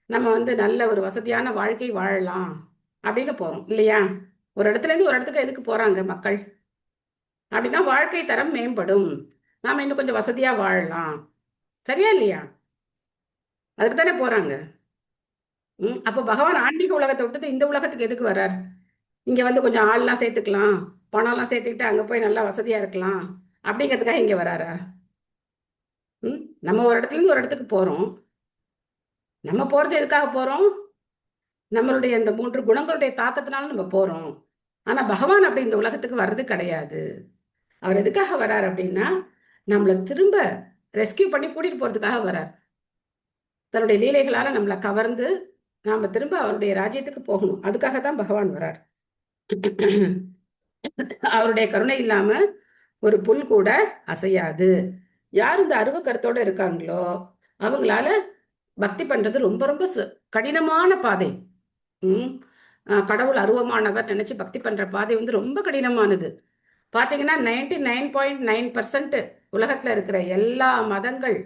நம்ம வந்து நல்ல ஒரு வசதியான வாழ்க்கை வாழலாம் அப்படின்னு போறோம் இல்லையா? ஒரு இடத்துல இருந்து ஒரு இடத்துக்கு எதுக்கு போறாங்க மக்கள்? அப்படின்னா வாழ்க்கை தரம் மேம்படும், நாம இன்னும் கொஞ்சம் வசதியா வாழலாம். சரியா இல்லையா? அதுக்கு தானே போறாங்க. அப்போ பகவான் ஆன்மீக உலகத்தை விட்டு இந்த உலகத்துக்கு எதுக்கு வர்றார்? இங்க வந்து கொஞ்சம் ஆள்லாம் சேர்த்துக்கலாம், பணம்லாம் சேர்த்துக்கிட்டு அங்க போய் நல்லா வசதியா இருக்கலாம் அப்படிங்கிறதுக்காக இங்க வராரா? நம்ம ஒரு இடத்துல இருந்து ஒரு இடத்துக்கு போறோம். நம்ம போறது எதுக்காக போறோம்? நம்மளுடைய இந்த 3 குணங்களுடைய தாக்கத்தினால நம்ம போறோம். ஆனா பகவான் அப்படி இந்த உலகத்துக்கு வர்றது கிடையாது. அவர் எதுக்காக வர்றார் அப்படின்னா நம்மளை திரும்ப ரெஸ்கியூ பண்ணி கூட்டிட்டு போறதுக்காக வர்றார். தன்னுடைய லீலைகளால நம்மளை கவர்ந்து நாம திரும்ப அவருடைய ராஜ்யத்துக்கு போகணும். அதுக்காக தான் பகவான் வர்றார். அவருடைய கருணை இல்லாம ஒரு புல் கூட அசையாது. யார் இந்த அருவ கருத்தோட இருக்காங்களோ அவங்களால பக்தி பண்றது ரொம்ப ரொம்ப கடினமான பாதை. கடவுள் அருவமானவர் நினைச்சு பக்தி பண்ற பாதை வந்து ரொம்ப கடினமானது. பார்த்தீங்கன்னா 99.9% உலகத்துல இருக்கிற எல்லா மதங்கள்,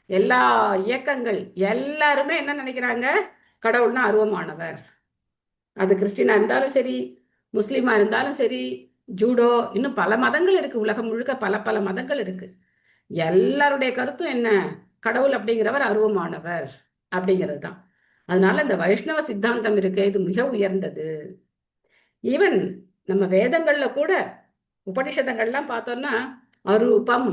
எல்லா இயக்கங்கள் எல்லாருமே என்ன நினைக்கிறாங்க? கடவுள்னா அருவமானவர். அது கிறிஸ்டினா இருந்தாலும் சரி, முஸ்லீமா இருந்தாலும் சரி, ஜூடோ, இன்னும் பல மதங்கள் இருக்கு. உலகம் முழுக்க பல பல மதங்கள் இருக்கு. எல்லாருடைய கருத்தும் என்ன? கடவுள் அப்படிங்கிறவர் அருவமானவர் அப்படிங்கிறது தான். அதனால இந்த வைஷ்ணவ சித்தாந்தம் இருக்கு, இது மிக உயர்ந்தது. ஈவன் நம்ம வேதங்கள்ல கூட உபனிஷதங்கள்லாம் பார்த்தோம்னா அரூபம்,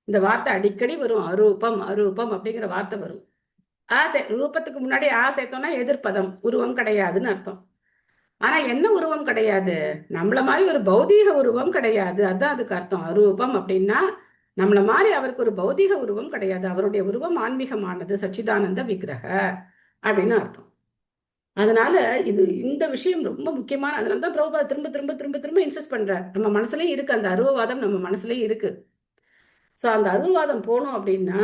இந்த வார்த்தை அடிக்கடி வரும். அரூபம் அரூபம் அப்படிங்கிற வார்த்தை வரும். ரூபத்துக்கு முன்னாடி சேர்த்தோம்னா எதிர்ப்பதம், உருவம் கிடையாதுன்னு அர்த்தம். ஆனா என்ன உருவம் கிடையாது? நம்மள மாதிரி ஒரு பௌதீக உருவம் கிடையாது. அதான் அதுக்கு அர்த்தம். அரூபம் அப்படின்னா நம்மள மாதிரி அவருக்கு ஒரு பௌதீக உருவம் கிடையாது. அவருடைய உருவம் ஆன்மீகமானது, சச்சிதானந்த விக்கிரக அப்படின்னு அர்த்தம். அதனால இந்த விஷயம் ரொம்ப முக்கியமான. அதனாலதான் பிரபுபாதர் திரும்ப திரும்ப திரும்ப திரும்ப இன்சிஸ்ட் பண்றார். நம்ம மனசுலயும் இருக்கு அந்த அருவவாதம், நம்ம மனசுலயும் இருக்கு. ஸோ அந்த அருவவாதம் போகணும் அப்படின்னா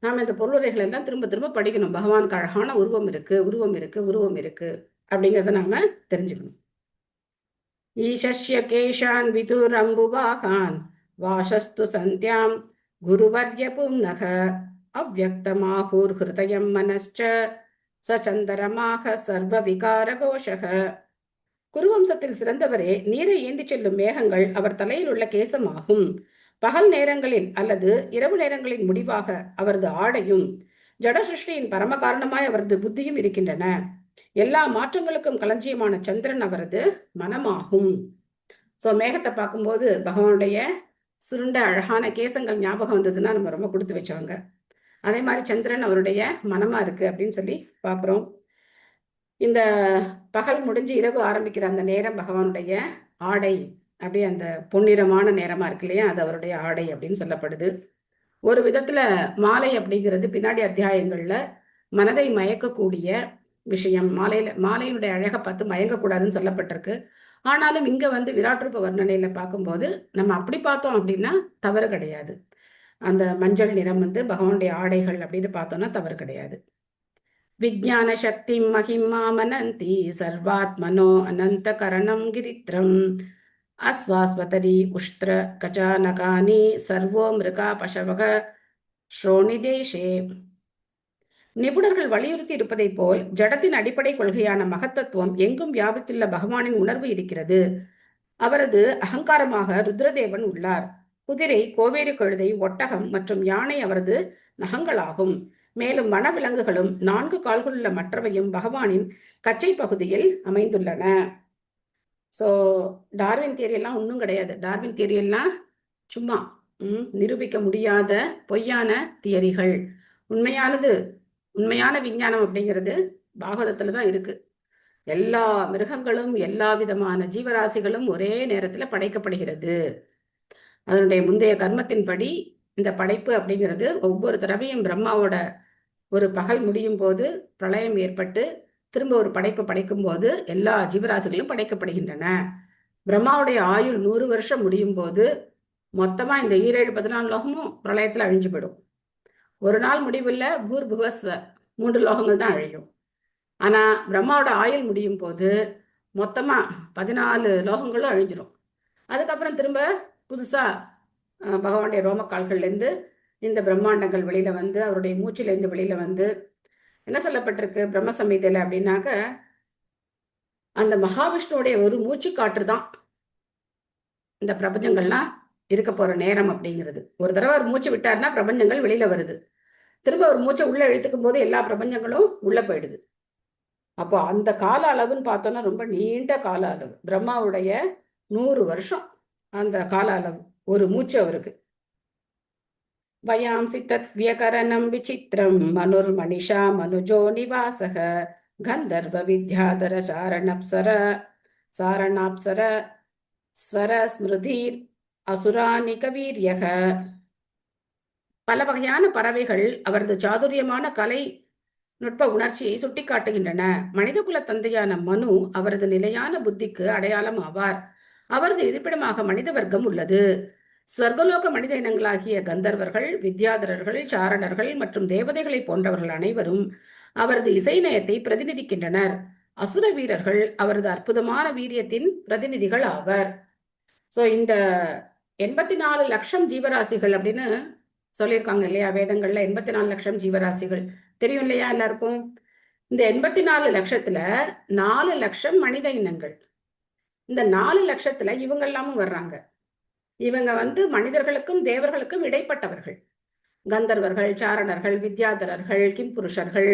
நாம இந்த பொருளுரைகள் எல்லாம் திரும்ப திரும்ப படிக்கணும். பகவானுக்கு அழகான உருவம் இருக்கு, உருவம் இருக்கு, உருவம் இருக்கு அப்படிங்கிறத நாம தெரிஞ்சுக்கணும். ஈஷஸ்ய கேஷான் விதுரம்புவாகான் வாசஸ்து சந்தியாம் குருவர்ய புன்னக அவ்யக்தமாஹூர் ஹிருதயம் மனஸ்ச சச்சந்தரமாக சர்வ விகார கோஷக. குருவம்சத்தில் சிறந்தவரே, நீரை ஏந்தி செல்லும் மேகங்கள் அவர் தலையில் உள்ள கேசமாகும். பகல் நேரங்களில் அல்லது இரவு நேரங்களின் முடிவாக அவரது ஆடையும் ஜட சிருஷ்டியின் பரம காரணமாய் அவரது புத்தியும் இருக்கின்றன. எல்லா மாற்றங்களுக்கும் களஞ்சியமான சந்திரன் அவரது மனமாகும். சோ மேகத்தை பார்க்கும்போது பகவானுடைய சுருண்ட அழகான கேசங்கள் ஞாபகம் வந்ததுன்னா நம்ம ரொம்ப கொடுத்து வச்சவங்க. அதே மாதிரி சந்திரன் அவருடைய மனமா இருக்கு அப்படின்னு சொல்லி பார்க்குறோம். இந்த பகல் முடிஞ்சு இரவு ஆரம்பிக்கிற அந்த நேரம் பகவானுடைய ஆடை, அப்படியே அந்த பொன்னிறமான நேரமா இருக்கு இல்லையா, அது அவருடைய ஆடை அப்படின்னு சொல்லப்படுது. ஒரு விதத்துல மாலை அப்படிங்கிறது பின்னாடி அத்தியாயங்கள்ல மனதை மயக்கக்கூடிய விஷயம். மாலையினுடைய அழகை பார்த்து மயங்கக்கூடாதுன்னு சொல்லப்பட்டிருக்கு. ஆனாலும் இங்க விராட் ரூப வர்ணனையில பார்க்கும்போது நம்ம அப்படி பார்த்தோம் அப்படின்னா தவறு கிடையாது. அந்த மஞ்சள் நிறம் பகவானுடைய ஆடைகள் அப்படின்னு பார்த்தோம்னா தவறு கிடையாது. விஜ்ஞான சக்தி மகிமா மனந்தி சர்வாத்மனோ அனந்த கரணம் கிரித்ரம் அஸ்வாஸ்வதரி உஷ்திர கஜானகானி சர்வோ மிருகா பசவக ஸ்ரோணிதேஷே. நிபுணர்கள் வலியுறுத்தி இருப்பதை போல் ஜடத்தின் அடிப்படை கொள்கையான மகத்தத்துவம் எங்கும் வியாபித்துள்ள பகவானின் உணர்வு இருக்கிறது. அவரது அகங்காரமாக ருத்ரதேவன் உள்ளார். குதிரை, கோவேறு கழுதை, ஒட்டகம் மற்றும் யானை அவரது நகங்களாகும். மேலும் வனவிலங்குகளும் 4 கால்களுள்ள மற்றவையும் பகவானின் கச்சை பகுதியில் அமைந்துள்ளன. ஸோ டார்வின் தியரி எல்லாம் ஒன்றும் கிடையாது. டார்வின் தியரி எல்லாம் சும்மா நிரூபிக்க முடியாத பொய்யான தியரிகள். உண்மையான விஞ்ஞானம் அப்படிங்கிறது பாகவதத்துல தான் இருக்கு. எல்லா மிருகங்களும் எல்லா விதமான ஜீவராசிகளும் ஒரே நேரத்துல படைக்கப்படுகிறது. அதனுடைய முந்தைய கர்மத்தின்படி இந்த படைப்பு அப்படிங்கிறது ஒவ்வொரு தடவையும் பிரம்மாவோட ஒரு பகல் முடியும் போது பிரளயம் ஏற்பட்டு திரும்ப ஒரு படைப்பு படைக்கும் போது எல்லா ஜீவராசிகளும் படைக்கப்படுகின்றன. பிரம்மாவுடைய ஆயுள் 100 வருஷம் முடியும் போது மொத்தமா இந்த 14 லோகமும் பிரளயத்துல அழிஞ்சு போயிடும். ஒரு நாள் முடிவில் பூர்புவஸ்வ 3 லோகங்கள் தான் அழியும். ஆனா பிரம்மாவோட ஆயுள் முடியும் போது மொத்தமா 14 லோகங்களும் அழிஞ்சிடும். அதுக்கப்புறம் திரும்ப புதுசா பகவானுடைய ரோமக்கால்கள்லேருந்து இந்த பிரம்மாண்டங்கள் வெளியில அவருடைய மூச்சிலேருந்து வெளியில என்ன சொல்லப்பட்டிருக்கு பிரம்ம சம்ஹிதையில அப்படின்னாக்க, அந்த மகாவிஷ்ணுடைய ஒரு மூச்சு காற்று தான் இந்த பிரபஞ்சங்கள்லாம் இருக்க போற நேரம் அப்படிங்கிறது. ஒரு தடவை ஒரு மூச்சு விட்டாருன்னா பிரபஞ்சங்கள் வெளியில வருது. திரும்ப ஒரு மூச்சை உள்ள இழுத்துக்கும் போது எல்லா பிரபஞ்சங்களும் உள்ள போயிடுது. அப்போ அந்த கால அளவுன்னு பார்த்தோம்னா ரொம்ப நீண்ட கால அளவு. பிரம்மாவுடைய 100 வருஷம் அந்த கால அளவு ஒரு மூச்சு அவருக்கு. வயாம்சி தத் வியகரணம் விசித்திரம் மனுர் மனிஷா மனுஜோ நிவாசக கந்தர்வ வித்யாதர சாரணாப்சர ஸ்வர ஸ்மிருதிர் அசுராணி கவீரியக. பல வகையான பறவைகள் அவரது சாதுரியமான கலை நுட்ப உணர்ச்சியை சுட்டிக்காட்டுகின்றன. மனிதகுல தந்தையான மனு அவரது நிலையான புத்திக்கு அடையாளம் ஆவார். அவரது இருப்பிடமாக மனித வர்க்கம் உள்ளது. ஸ்வர்கலோக மனித இனங்களாகிய கந்தர்வர்கள், வித்யாதரர்கள், சாரணர்கள் மற்றும் தேவதைகளை போன்றவர்கள் அனைவரும் அவரது இசை நயத்தை பிரதிநிதிக்கின்றனர். அசுர வீரர்கள் அவரது அற்புதமான வீரியத்தின் பிரதிநிதிகள் ஆவர். ஸோ இந்த 84 லட்சம் ஜீவராசிகள் அப்படின்னு சொல்லியிருக்காங்க இல்லையா வேதங்கள்ல. 84 லட்சம் ஜீவராசிகள் தெரியும் இல்லையா எல்லாருக்கும்? இந்த 84 லட்சத்துல 4 லட்சம் மனித இனங்கள். இந்த 4 லட்சத்துல இவங்க எல்லாமும் வர்றாங்க. இவங்க மனிதர்களுக்கும் தேவர்களுக்கும் இடைப்பட்டவர்கள். கந்தர்வர்கள், சாரணர்கள், வித்யாதரர்கள், கிம்புருஷர்கள்,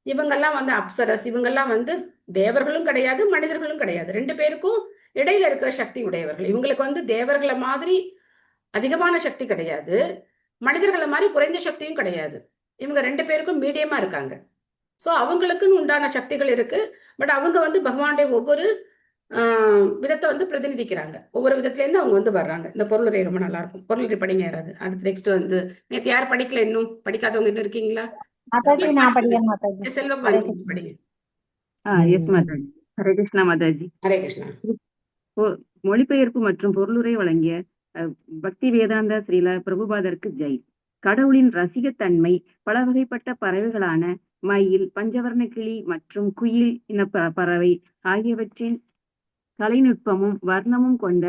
இவங்கெல்லாம் அப்சரஸ், இவங்கெல்லாம் தேவர்களும் கிடையாது மனிதர்களும் கிடையாது. 2 பேருக்கும் இடையில இருக்கிற சக்தி உடையவர்கள். இவங்களுக்கு தேவர்களை மாதிரி அதிகமான சக்தி கிடையாது, மனிதர்களை மாதிரி குறைந்த சக்தியும் கிடையாது. இவங்க 2 பேருக்கும் மீடியமா இருக்காங்க. ஸோ அவங்களுக்குன்னு உண்டான சக்திகள் இருக்கு. பட் அவங்க பகவானுடைய ஒவ்வொரு விதத்தை பிரதிநிதிக்கிறாங்க. ஒவ்வொரு விதத்துலேருந்து அவங்க வர்றாங்க. இந்த பொருளுரை ரொம்ப நல்லா இருக்கும். பொருளுரை படிங்க யாராவது. அடுத்து நெக்ஸ்ட் நேற்று யார் படிக்கல, இன்னும் படிக்காதவங்க இன்னும் இருக்கீங்களா? மாதாஜி நான் படிக்கிறேன் மாதாஜி. செல்வகுமாரி படிங்க. எஸ் மாதாஜி. ஹரே கிருஷ்ணா மாதாஜி. ஹரே கிருஷ்ணா. மொழிபெயர்ப்பு மற்றும் பொருளுரை வழங்கிய பக்தி வேதாந்த ஸ்ரீல பிரபுபாதருக்கு ஜெய். கடவுளின் ரசிகத்தன்மை பல வகைப்பட்ட பறவைகளான மயில், பஞ்சவர்ண கிளி மற்றும் குயில் இன பறவை ஆகியவற்றின் கலைநுட்பமும் வர்ணமும் கொண்ட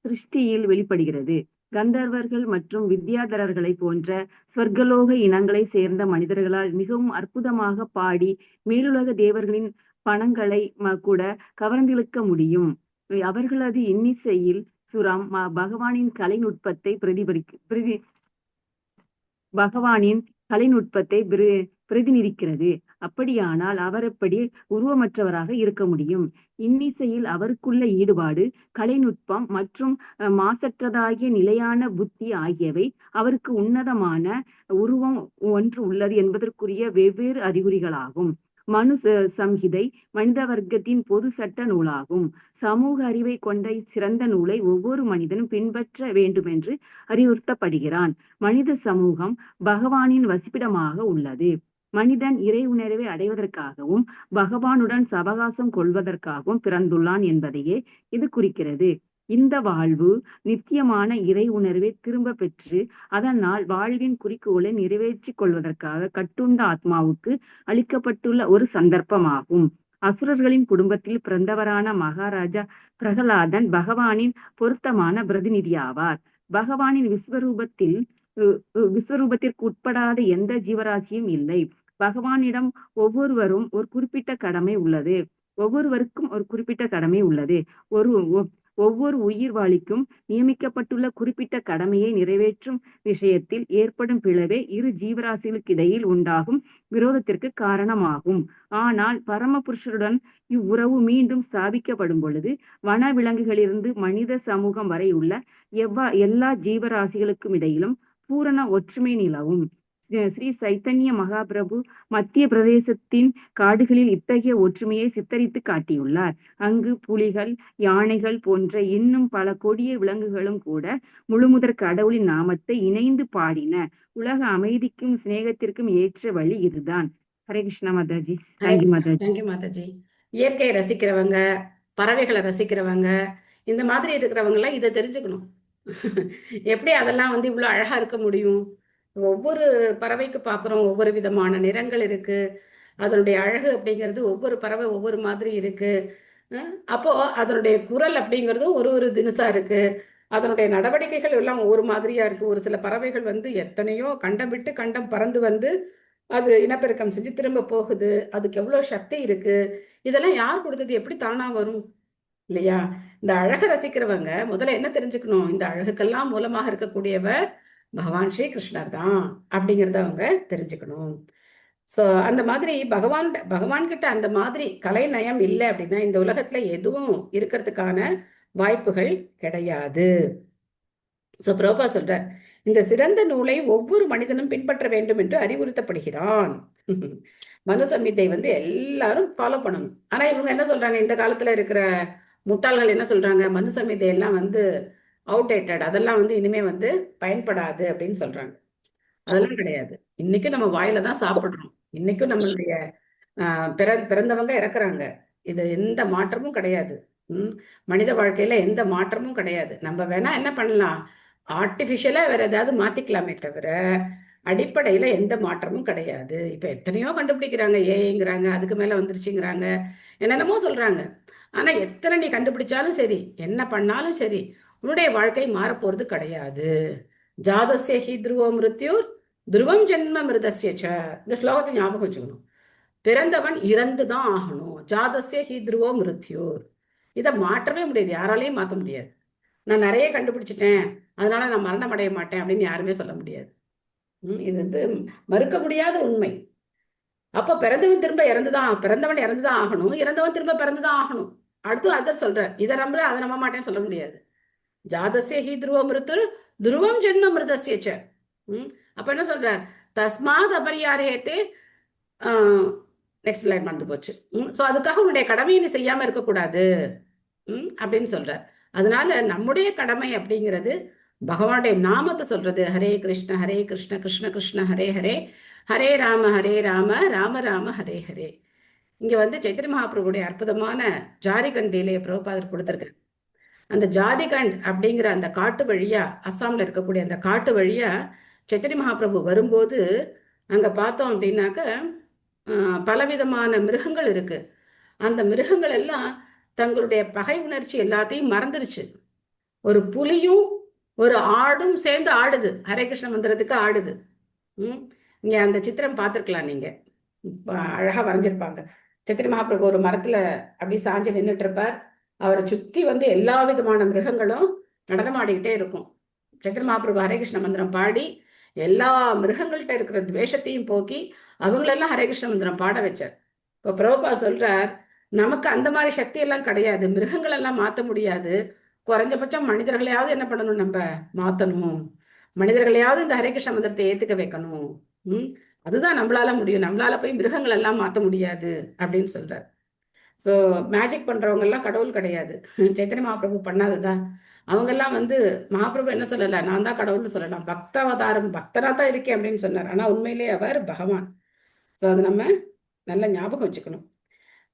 சிருஷ்டியில் வெளிப்படுகிறது. கந்தர்வர்கள் மற்றும் வித்யாதரர்களை போன்ற ஸ்வர்கலோக இனங்களை சேர்ந்த மனிதர்களால் மிகவும் அற்புதமாக பாடி மேலுலக தேவர்களின் பணங்களை கூட கவர்ந்திழுக்க முடியும். அவர்களது இன்னிசையில் சுரம் பகவானின் கலைநுட்பத்தை பிரதிநிதிக்கிறது. அப்படியானால் அவர் எப்படி உருவமற்றவராக இருக்க முடியும்? இன்னிசையில் அவருக்குள்ள ஈடுபாடு, கலைநுட்பம் மற்றும் மாசற்றதாகிய நிலையான புத்தி ஆகியவை அவருக்கு உன்னதமான உருவம் ஒன்று உள்ளது என்பதற்குரிய வெவ்வேறு அறிகுறிகளாகும். மனு சம்ஹிதை மனித வர்க்கத்தின் பொது சட்ட நூலாகும். சமூக அறிவை கொண்ட சிறந்த நூலை ஒவ்வொரு மனிதனும் பின்பற்ற வேண்டுமென்று அறிவுறுத்தப்படுகிறான். மனித சமூகம் பகவானின் வசிப்பிடமாக உள்ளது. மனிதன் இறை உணர்வை அடைவதற்காகவும் பகவானுடன் சவகாசம் கொள்வதற்காகவும் பிறந்துள்ளான் என்பதையே இது குறிக்கிறது. இந்த வாழ்வு நித்தியமான இறை உணர்வை திரும்ப பெற்று அதனால் வாழ்வின் குறிக்கோளை நிறைவேற்றிக் கொள்வதற்காக கட்டுண்ட ஆத்மாவுக்கு அளிக்கப்பட்டுள்ள ஒரு சந்தர்ப்பமாகும். அசுரர்களின் குடும்பத்தில் பிறந்தவரான மகாராஜா பிரகலாதன் பகவானின் பொருத்தமான பிரதிநிதியாவார். பகவானின் விஸ்வரூபத்திற்கு உட்படாத எந்த ஜீவராசியும் இல்லை. பகவானிடம் ஒவ்வொருவருக்கும் ஒரு குறிப்பிட்ட கடமை உள்ளது. ஒவ்வொரு உயிர்வாளிக்கும் நியமிக்கப்பட்டுள்ள குறிப்பிட்ட கடமையை நிறைவேற்றும் விஷயத்தில் ஏற்படும் பிளவே இரு ஜீவராசிகளுக்கு இடையில் உண்டாகும் விரோதத்திற்கு காரணமாகும். ஆனால் பரமபுருஷருடன் இவ்வுறவு மீண்டும் ஸ்தாபிக்கப்படும் பொழுது வன விலங்குகளிலிருந்து மனித சமூகம் வரை உள்ள எல்லா ஜீவராசிகளுக்கும் இடையிலும் பூரண ஒற்றுமை நிலவும். ஸ்ரீ சைத்தன்ய மகாபிரபு மத்திய பிரதேசத்தின் காடுகளில் இத்தகைய ஒற்றுமையை சித்தரித்து காட்டியுள்ளார். அங்கு புலிகள், யானைகள் போன்ற இன்னும் பல கொடிய விலங்குகளும் கூட முழுமுதற் கடவுளின் நாமத்தை இணைந்து பாடின. உலக அமைதிக்கும் சிநேகத்திற்கும் ஏற்ற வழி இதுதான். ஹரே கிருஷ்ணா மாதாஜி. தேங்க்யூ மாதாஜி. தேங்க்யூ மாதாஜி. இயற்கையை ரசிக்கிறவங்க, பறவைகளை ரசிக்கிறவங்க, இந்த மாதிரி இருக்கிறவங்க எல்லாம் இதை தெரிஞ்சுக்கணும். எப்படி அதெல்லாம் இவ்வளவு அழகா இருக்க முடியும்? ஒவ்வொரு பறவைக்கு பார்க்குறோம், ஒவ்வொரு விதமான நிறங்கள் இருக்கு. அதனுடைய அழகு அப்படிங்கிறது ஒவ்வொரு பறவை ஒவ்வொரு மாதிரி இருக்கு. அப்போ அதனுடைய குரல் அப்படிங்கிறதும் ஒரு தினசா இருக்கு. அதனுடைய நடவடிக்கைகள் எல்லாம் ஒவ்வொரு மாதிரியா இருக்கு. ஒரு சில பறவைகள் எத்தனையோ கண்டம் விட்டு கண்டம் பறந்து அது இனப்பெருக்கம் செஞ்சு திரும்ப போகுது. அதுக்கு எவ்வளவு சக்தி இருக்கு. இதெல்லாம் யார் கொடுத்தது? எப்படி தானா வரும் இல்லையா? இந்த அழகை ரசிக்கிறவங்க முதல்ல என்ன தெரிஞ்சுக்கணும்? இந்த அழகுக்கெல்லாம் மூலமாக இருக்கக்கூடியவர் பகவான் ஸ்ரீ கிருஷ்ணர் தான் அப்படிங்கிறத அவங்க தெரிஞ்சுக்கணும். ஸோ அந்த மாதிரி பகவான் கிட்ட அந்த மாதிரி கலை நயம் இல்லை அப்படின்னா இந்த உலகத்துல எதுவும் இருக்கிறதுக்கான வாய்ப்புகள் கிடையாது. ஸோ பிரபா சொல்ற இந்த சிறந்த நூலை ஒவ்வொரு மனிதனும் பின்பற்ற வேண்டும் என்று அறிவுறுத்தப்படுகிறான். மனு சம்ஹிதை எல்லாரும் ஃபாலோ பண்ணணும். ஆனா இவங்க என்ன சொல்றாங்க? இந்த காலத்துல இருக்கிற முட்டாள்கள் என்ன சொல்றாங்க? மனு சம்ஹிதை எல்லாம் அவுடேட்டட், அதெல்லாம் இனிமே பயன்படாது அப்படின்னு சொல்றாங்க. அதெல்லாம் கிடையாது. இன்னைக்கும் நம்ம வாயில தான் சாப்பிடுறோம். இன்னைக்கும் நம்மளுடைய பிறந்தவங்க இறக்குறாங்க. இது எந்த மாற்றமும் கிடையாது. மனித வாழ்க்கையில எந்த மாற்றமும் கிடையாது. நம்ம வேணா என்ன பண்ணலாம், ஆர்டிபிஷியலா வேற ஏதாவது மாத்திக்கலாமே தவிர அடிப்படையில எந்த மாற்றமும் கிடையாது. இப்ப எத்தனையோ கண்டுபிடிக்கிறாங்க, ஏஐங்கிறாங்க, அதுக்கு மேல வந்துருச்சுங்கிறாங்க, என்னென்னமோ சொல்றாங்க. ஆனா எத்தனை நீ கண்டுபிடிச்சாலும் சரி, என்ன பண்ணாலும் சரி, உன்னுடைய வாழ்க்கை மாறப்போறது கிடையாது. ஜாதஸ்ய ஹி துருவோ மிருத்யுர் துருவம் ஜென்ம மிருதஸ்ய ச. இந்த ஸ்லோகத்தை ஞாபகம் வச்சுக்கணும். பிறந்தவன் இறந்துதான் ஆகணும். ஜாதஸ்ய ஹி துருவோ மிருத்யுர். இதை மாற்றவே முடியாது, யாராலையும் மாற்ற முடியாது. நான் நிறைய கண்டுபிடிச்சிட்டேன் அதனால நான் மரணம் அடைய மாட்டேன் அப்படின்னு யாருமே சொல்ல முடியாது. இது வந்து மறுக்க முடியாத உண்மை. அப்ப பிறந்தவன் பிறந்தவன் இறந்துதான் ஆகணும், இறந்தவன் திரும்ப பிறந்துதான் ஆகணும். அடுத்து அதை சொல்ற, இதை நம்புற அதை நம்ப மாட்டேன்னு சொல்ல முடியாது. ஜாதஸ்ய ஹி துருவ மிருத்து துருவம் ஜென்ம மிருதஸ்ய ச. அப்ப என்ன சொல்றார்? தஸ்மாத் அபரியாரேத்தே. நெக்ஸ்ட் லைன் மறந்து போச்சு. ஸோ அதுக்காக உன்னுடைய கடமையை நீ செய்யாம இருக்கக்கூடாது அப்படின்னு சொல்றார். அதனால நம்முடைய கடமை அப்படிங்கிறது பகவானுடைய நாமத்தை சொல்றது. ஹரே கிருஷ்ண கிருஷ்ண கிருஷ்ண ஹரே ஹரே, ஹரே ராம ராம ராம ஹரே ஹரே. இங்க வந்து சைத்தன்ய மகாபிரபுடைய அற்புதமான ஜாரிகண்டிலே பிரபுபாதர் கொடுத்திருக்காரு. அந்த ஜாதிகண்ட் அப்படிங்கிற அந்த காட்டு வழியா, அஸ்ஸாம்ல இருக்கக்கூடிய அந்த காட்டு வழியா சைத்தன்ய மகாபிரபு வரும்போது அங்க பார்த்தோம் அப்படின்னாக்க பலவிதமான மிருகங்கள் இருக்கு. அந்த மிருகங்கள் எல்லாம் தங்களுடைய பகை உணர்ச்சி எல்லாத்தையும் மறந்துருச்சு. ஒரு புலியும் ஒரு ஆடும் சேர்ந்து ஆடுது, ஹரே கிருஷ்ண மந்திரத்துக்கு ஆடுது. இங்க அந்த சித்திரம் பார்த்துருக்கலாம், நீங்க அழகா வரைஞ்சிருப்பாங்க. சைத்தன்ய மகாபிரபு ஒரு மரத்துல அப்படி சாஞ்சு நின்றுட்டு இருப்பார். அவரை சுத்தி வந்து எல்லா விதமான மிருகங்களும் நடனம் ஆடிக்கிட்டே இருக்கும். சைத்தன்ய மகாபிரபு ஹரே கிருஷ்ண மந்திரம் பாடி எல்லா மிருகங்கள்கிட்ட இருக்கிற துவேஷத்தையும் போக்கி அவங்களெல்லாம் ஹரே கிருஷ்ண மந்திரம் பாட வச்சார். இப்போ பிரபுபா சொல்றார், நமக்கு அந்த மாதிரி சக்தி எல்லாம் கிடையாது, மிருகங்கள் எல்லாம் மாற்ற முடியாது. குறைஞ்சபட்சம் மனிதர்களையாவது என்ன பண்ணணும், நம்ம மாற்றணும். மனிதர்களையாவது இந்த ஹரே கிருஷ்ண மந்திரத்தை ஏத்துக்க வைக்கணும். அதுதான் நம்மளால முடியும், நம்மளால போய் மிருகங்கள் எல்லாம் மாற்ற முடியாது அப்படின்னு சொல்றார். ஸோ மேஜிக் பண்றவங்க எல்லாம் கடவுள் கிடையாது, சைத்தன்ய மகாபிரபு பண்ணாதுதான். அவங்கெல்லாம் வந்து மகாபிரபு என்ன சொல்லல, நான் தான் கடவுள்னு சொல்லலாம், பக்தாவதாரம், பக்தனா தான் இருக்கேன் அப்படின்னு சொன்னார். ஆனா உண்மையிலே அவர் பகவான். ஸோ அது நம்ம நல்ல ஞாபகம் வச்சுக்கணும்.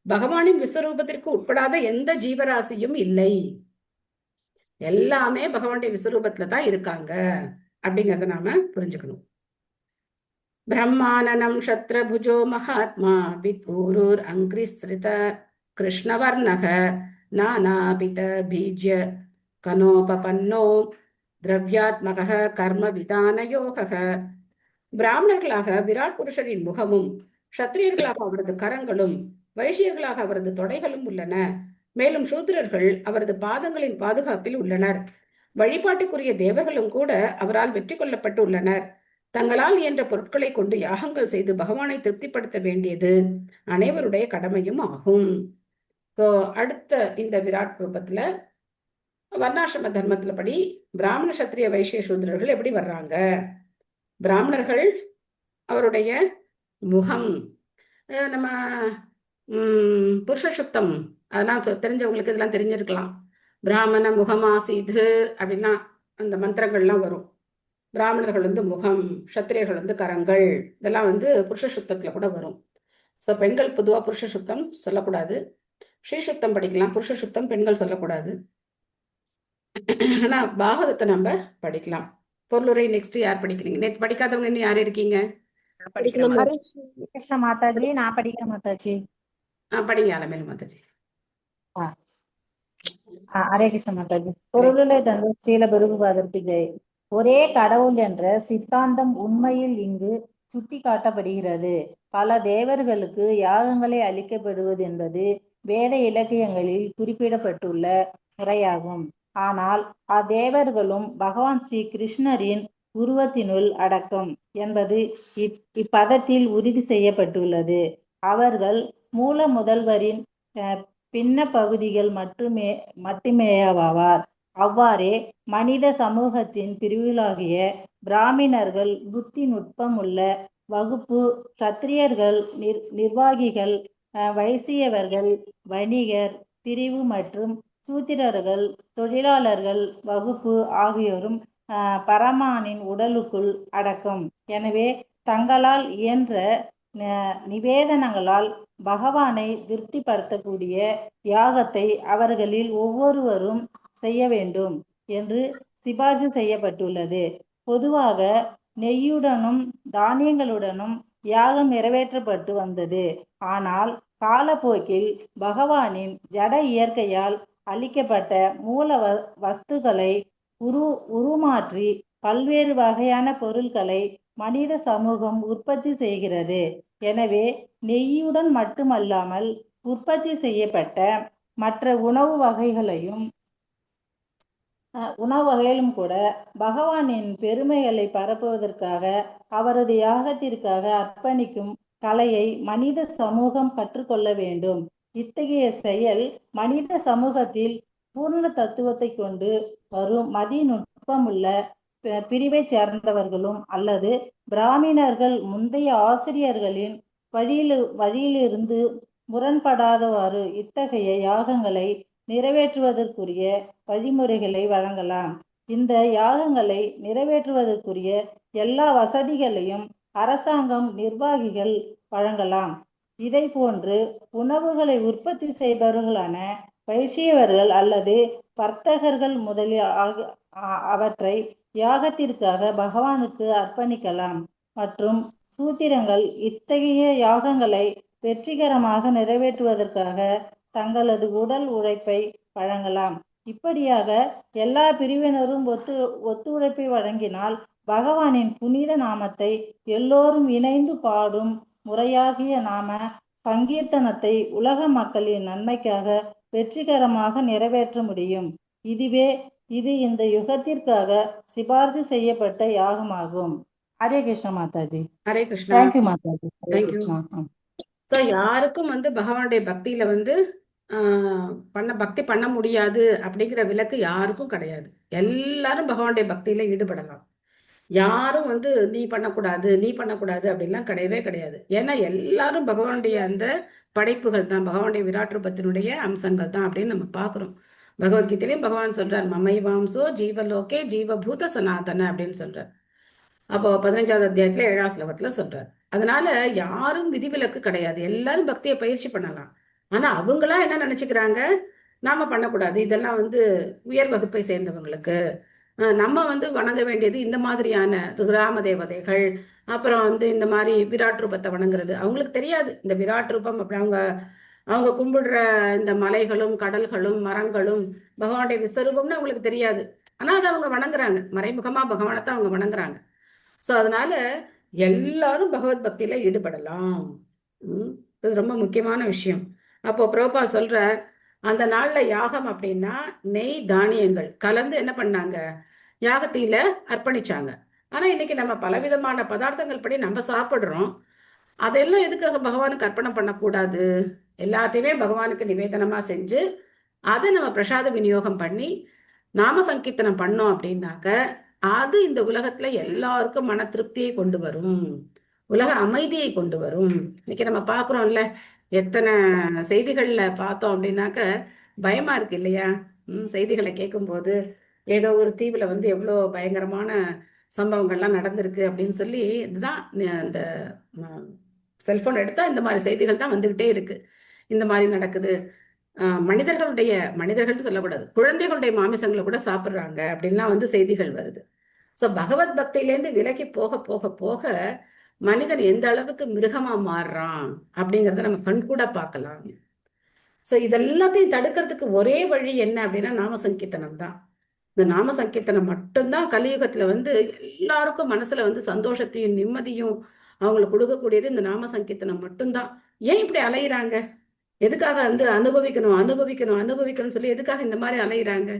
பகவானின் விஸ்வரூபத்திற்கு உட்படாத எந்த ஜீவராசியும் இல்லை, எல்லாமே பகவானுடைய விஸ்வரூபத்துல தான் இருக்காங்க அப்படிங்கறத நாம புரிஞ்சுக்கணும். பிரம்மானனம் சத்ரபுஜோ மகாத்மா வித்பூரூர் அங்கிரிஸ்ரித கிருஷ்ணவர்ணக நானாபித பீஜ்ய கனோபபன்னோ திரவியாத்மக கர்ம விதான யோக. பிராமணர்களாக விராட் புருஷரின் முகமும், க்ஷத்திரியர்களாக அவரது கரங்களும், வைசியர்களாக அவரது தொடைகளும் உள்ளன. மேலும் சூத்திரர்கள் அவரது பாதங்களின் பாதுகாப்பில் உள்ளனர். வழிபாட்டுக்குரிய தேவர்களும் கூட அவரால் வெற்றி கொள்ளப்பட்டு உள்ளனர். தங்களால் இயன்ற பொருட்களை கொண்டு யாகங்கள் செய்து பகவானை திருப்திப்படுத்த வேண்டியது அனைவருடைய கடமையும் ஆகும். ஸோ அடுத்த இந்த விராட் ரூபத்துல வர்ணாசிரம தர்மத்துல படி பிராமண சத்திரிய வைசிய சூத்திரர்கள் எப்படி வர்றாங்க? பிராமணர்கள் அவருடைய முகம், நம்ம புருஷ சுத்தம் அதெல்லாம் தெரிஞ்சவங்களுக்கு இதெல்லாம் தெரிஞ்சிருக்கலாம். பிராமண முகமாசிது அப்படின்னா அந்த மந்திரங்கள்லாம் வரும். பிராமணர்கள் வந்து முகம், சத்திரியர்கள் வந்து கரங்கள், இதெல்லாம் வந்து புருஷ சுத்தத்துல கூட வரும். ஸோ பெண்கள் பொதுவாக புருஷ சுத்தம் சொல்லக்கூடாது, ஸ்ரீ சுத்தம் படிக்கலாம், புருஷ சுத்தம் பெண்கள் சொல்லக்கூடாது. ஆனா பாகவதத்தை நம்ம படிக்கலாம். பொருளுரை நெக்ஸ்ட் யார் படிக்கிறீங்க? நேற்று படிக்காதவங்க இன்னும் யார் இருக்கீங்க? கிருஷ்ண மாதாஜி, நான் படிக்கிறேன் மாதாஜி. படிங்க அலமேலு மாதாஜி. ஹரே கிருஷ்ண மாதாஜி. பொருளுரை தந்த ஸ்ரீல பிரபுபாதருக்கு ஜெய். ஒரே கடவுள் என்ற சித்தாந்தம் உண்மையில் இங்கு சுட்டி காட்டப்படுகிறது. பல தேவர்களுக்கு யாகங்களை அளிக்கப்படுவது என்பது வேத இலக்கியங்களில் குறிப்பிடப்பட்டுள்ள முறையாகும். ஆனால் அத்தேவர்களும் பகவான் ஸ்ரீ கிருஷ்ணரின் உருவத்தினுள் அடக்கம் என்பது இப்பதத்தில் உறுதி செய்யப்பட்டுள்ளது. அவர்கள் மூல முதல்வரின் பின்ன பகுதிகள் மட்டுமேயாவார். அவ்வாறே மனித சமூகத்தின் பிரிவுகளாகிய பிராமணர்கள் புத்தி நுட்பம் உள்ள வகுப்பு, சத்திரியர்கள் நிர்வாகிகள், வைசியவர்கள் வணிகர் பிரிவு மற்றும் சூத்திரர்கள் தொழிலாளர்கள் வகுப்பு ஆகியோரும் பரமானின் உடலுக்குள் அடக்கம். எனவே தங்களால் இயன்ற நிவேதனங்களால் பகவானை திருப்திப்படுத்தக்கூடிய யாகத்தை அவர்களில் ஒவ்வொருவரும் செய்ய வேண்டும் என்று சிபார்சு செய்யப்பட்டுள்ளது. பொதுவாக நெய்யுடனும் தானியங்களுடனும் யாகம் நிறைவேற்றப்பட்டு வந்தது. ஆனால் காலப்போக்கில் பகவானின் ஜட இயற்கையால் அளிக்கப்பட்ட மூல வஸ்துக்களை உருமாற்றி பல்வேறு வகையான பொருட்களை மனித சமூகம் உற்பத்தி செய்கிறது. எனவே நெய்யுடன் மட்டுமல்லாமல் உற்பத்தி செய்யப்பட்ட மற்ற உணவு வகைகளும் கூட பகவானின் பெருமைகளை பரப்புவதற்காக அவரது யாகத்திற்காக அர்ப்பணிக்கும் கலையை மனித சமூகம் கற்றுக்கொள்ள வேண்டும். இத்தகைய செயல் மனித சமூகத்தில் பூர்ண தத்துவத்தை கொண்டு வரும் மதிநுட்பமுள்ள பிரிவை சேர்ந்தவர்களும் அல்லது பிராமணர்கள் முந்தைய ஆசிரியர்களின் வழியிலிருந்து முரண்படாதவாறு இத்தகைய யாகங்களை நிறைவேற்றுவதற்குரிய வழிமுறைகளை வழங்கலாம். இந்த யாகங்களை நிறைவேற்றுவதற்குரிய எல்லா வசதிகளையும் அரசாங்கம் நிர்வாகிகள் வழங்கலாம். இதை போன்று உணவுகளை உற்பத்தி செய்பவர்களான வைஷ்யவர்கள் அல்லது வர்த்தகர்கள் முதலிய அவற்றை யாகத்திற்காக பகவானுக்கு அர்ப்பணிக்கலாம். மற்றும் சூத்திரங்கள் இத்தகைய யாகங்களை வெற்றிகரமாக நிறைவேற்றுவதற்காக தங்களது உடல் உழைப்பை வழங்கலாம். இப்படியாக எல்லா பிரிவினரும் ஒத்துழைப்பை வழங்கினால் பகவானின் புனித நாமத்தை எல்லோரும் இணைந்து பாடும் முறையாகிய நாம சங்கீர்த்தனத்தை உலக மக்களின் நன்மைக்காக வெற்றிகரமாக நிறைவேற்ற முடியும். இது இந்த யுகத்திற்காக சிபார்சு செய்யப்பட்ட யாகமாகும். Hare Krishna Mataji. Hare Krishna. Thank you Mataji. Hare thank you. Krishna. So யாருக்கும் பகவானுடைய பக்தியில பக்தி பண்ண முடியாது அப்படிங்கிற விலக்கு யாருக்கும் கிடையாது. எல்லாரும் பகவானுடைய பக்தியில ஈடுபடலாம். யாரும் நீ பண்ணக்கூடாது அப்படின்லாம் கிடையவே கிடையாது. ஏன்னா எல்லாரும் பகவானுடைய அந்த படைப்புகள் தான், பகவானுடைய விராட் ரூபத்தினுடைய அம்சங்கள் தான் அப்படின்னு நம்ம பார்க்குறோம். பகவத்கீதையிலையும் பகவான் சொல்றார், மமைவாம்சோ ஜீவலோகே ஜீவபூத சனாதன அப்படின்னு சொல்றார். அப்போ 15வது அத்தியாயத்துல 7வது ஸ்லோகத்துல சொல்றார். அதனால யாரும் விதிவிலக்கு கிடையாது, எல்லாரும் பக்தியை பயிற்சி பண்ணலாம். ஆனா அவங்களா என்ன நினைச்சுக்கிறாங்க, நாம பண்ணக்கூடாது, இதெல்லாம் உயர் வகுப்பை சேர்ந்தவங்களுக்கு, நம்ம வணங்க வேண்டியது இந்த மாதிரியான கிராம தேவதைகள், அப்புறம் இந்த மாதிரி விராட் ரூபத்தை வணங்குறது. அவங்களுக்கு தெரியாது இந்த விராட் ரூபம். அப்படி அவங்க கும்பிடுற இந்த மலைகளும் கடல்களும் மரங்களும் பகவானுடைய விஸ்வரூபம்னு அவங்களுக்கு தெரியாது. ஆனா அதை அவங்க வணங்குறாங்க, மறைமுகமா பகவானத்தை அவங்க வணங்குறாங்க. ஸோ அதனால எல்லாரும் பகவத் பக்தியில ஈடுபடலாம். இது ரொம்ப முக்கியமான விஷயம். அப்போ பிரபுபா சொல்றார், அந்த நாள்ல யாகம் அப்படின்னா நெய் தானியங்கள் கலந்து என்ன பண்ணாங்க, யாகத்தில அர்ப்பணிச்சாங்க. ஆனா இன்னைக்கு நம்ம பலவிதமான பதார்த்தங்கள் படி நம்ம சாப்பிடுறோம். அதெல்லாம் எதுக்காக பகவானுக்கு அர்ப்பணம் பண்ணக்கூடாது? எல்லாத்தையுமே பகவானுக்கு நிவேதனமா செஞ்சு அதை நம்ம பிரசாத விநியோகம் பண்ணி நாம சங்கீர்த்தனம் பண்ணோம் அப்படின்னாக்க அது இந்த உலகத்துல எல்லாருக்கும் மன திருப்தியை கொண்டு வரும், உலக அமைதியை கொண்டு வரும். இன்னைக்கு நம்ம பாக்குறோம்ல, எத்தனை செய்திகள்ல பார்த்தோம் அப்படின்னாக்க பயமா இருக்கு இல்லையா? செய்திகளை கேட்கும்போது ஏதோ ஒரு தீவுல எவ்வளோ பயங்கரமான சம்பவங்கள்லாம் நடந்திருக்கு அப்படின்னு சொல்லி, இதுதான் இந்த செல்போன் எடுத்தா இந்த மாதிரி செய்திகள் தான் வந்துகிட்டே இருக்கு. இந்த மாதிரி நடக்குது, மனிதர்கள்னு சொல்லக்கூடாது, குழந்தைகளுடைய மாமிசங்களை கூட சாப்பிட்றாங்க அப்படின்லாம் செய்திகள் வருது. ஸோ பகவத் பக்தியிலேருந்து விலகி போக போக போக மனிதன் எந்த அளவுக்கு மிருகமா மாறுறான் அப்படிங்கிறத நம்ம கண்கூட பார்க்கலாம். ஸோ இதெல்லாத்தையும் தடுக்கிறதுக்கு ஒரே வழி என்ன அப்படின்னா நாம சங்கீர்த்தனம் தான். இந்த நாம சங்கீர்த்தனம் மட்டும்தான் கலியுகத்துல எல்லாருக்கும் மனசுல சந்தோஷத்தையும் நிம்மதியும் அவங்களுக்கு கொடுக்கக்கூடியது இந்த நாம சங்கீர்த்தனம் மட்டும்தான். ஏன் இப்படி அலையிறாங்க? எதுக்காக அனுபவிக்கணும்னு சொல்லி எதுக்காக இந்த மாதிரி அலையிறாங்க?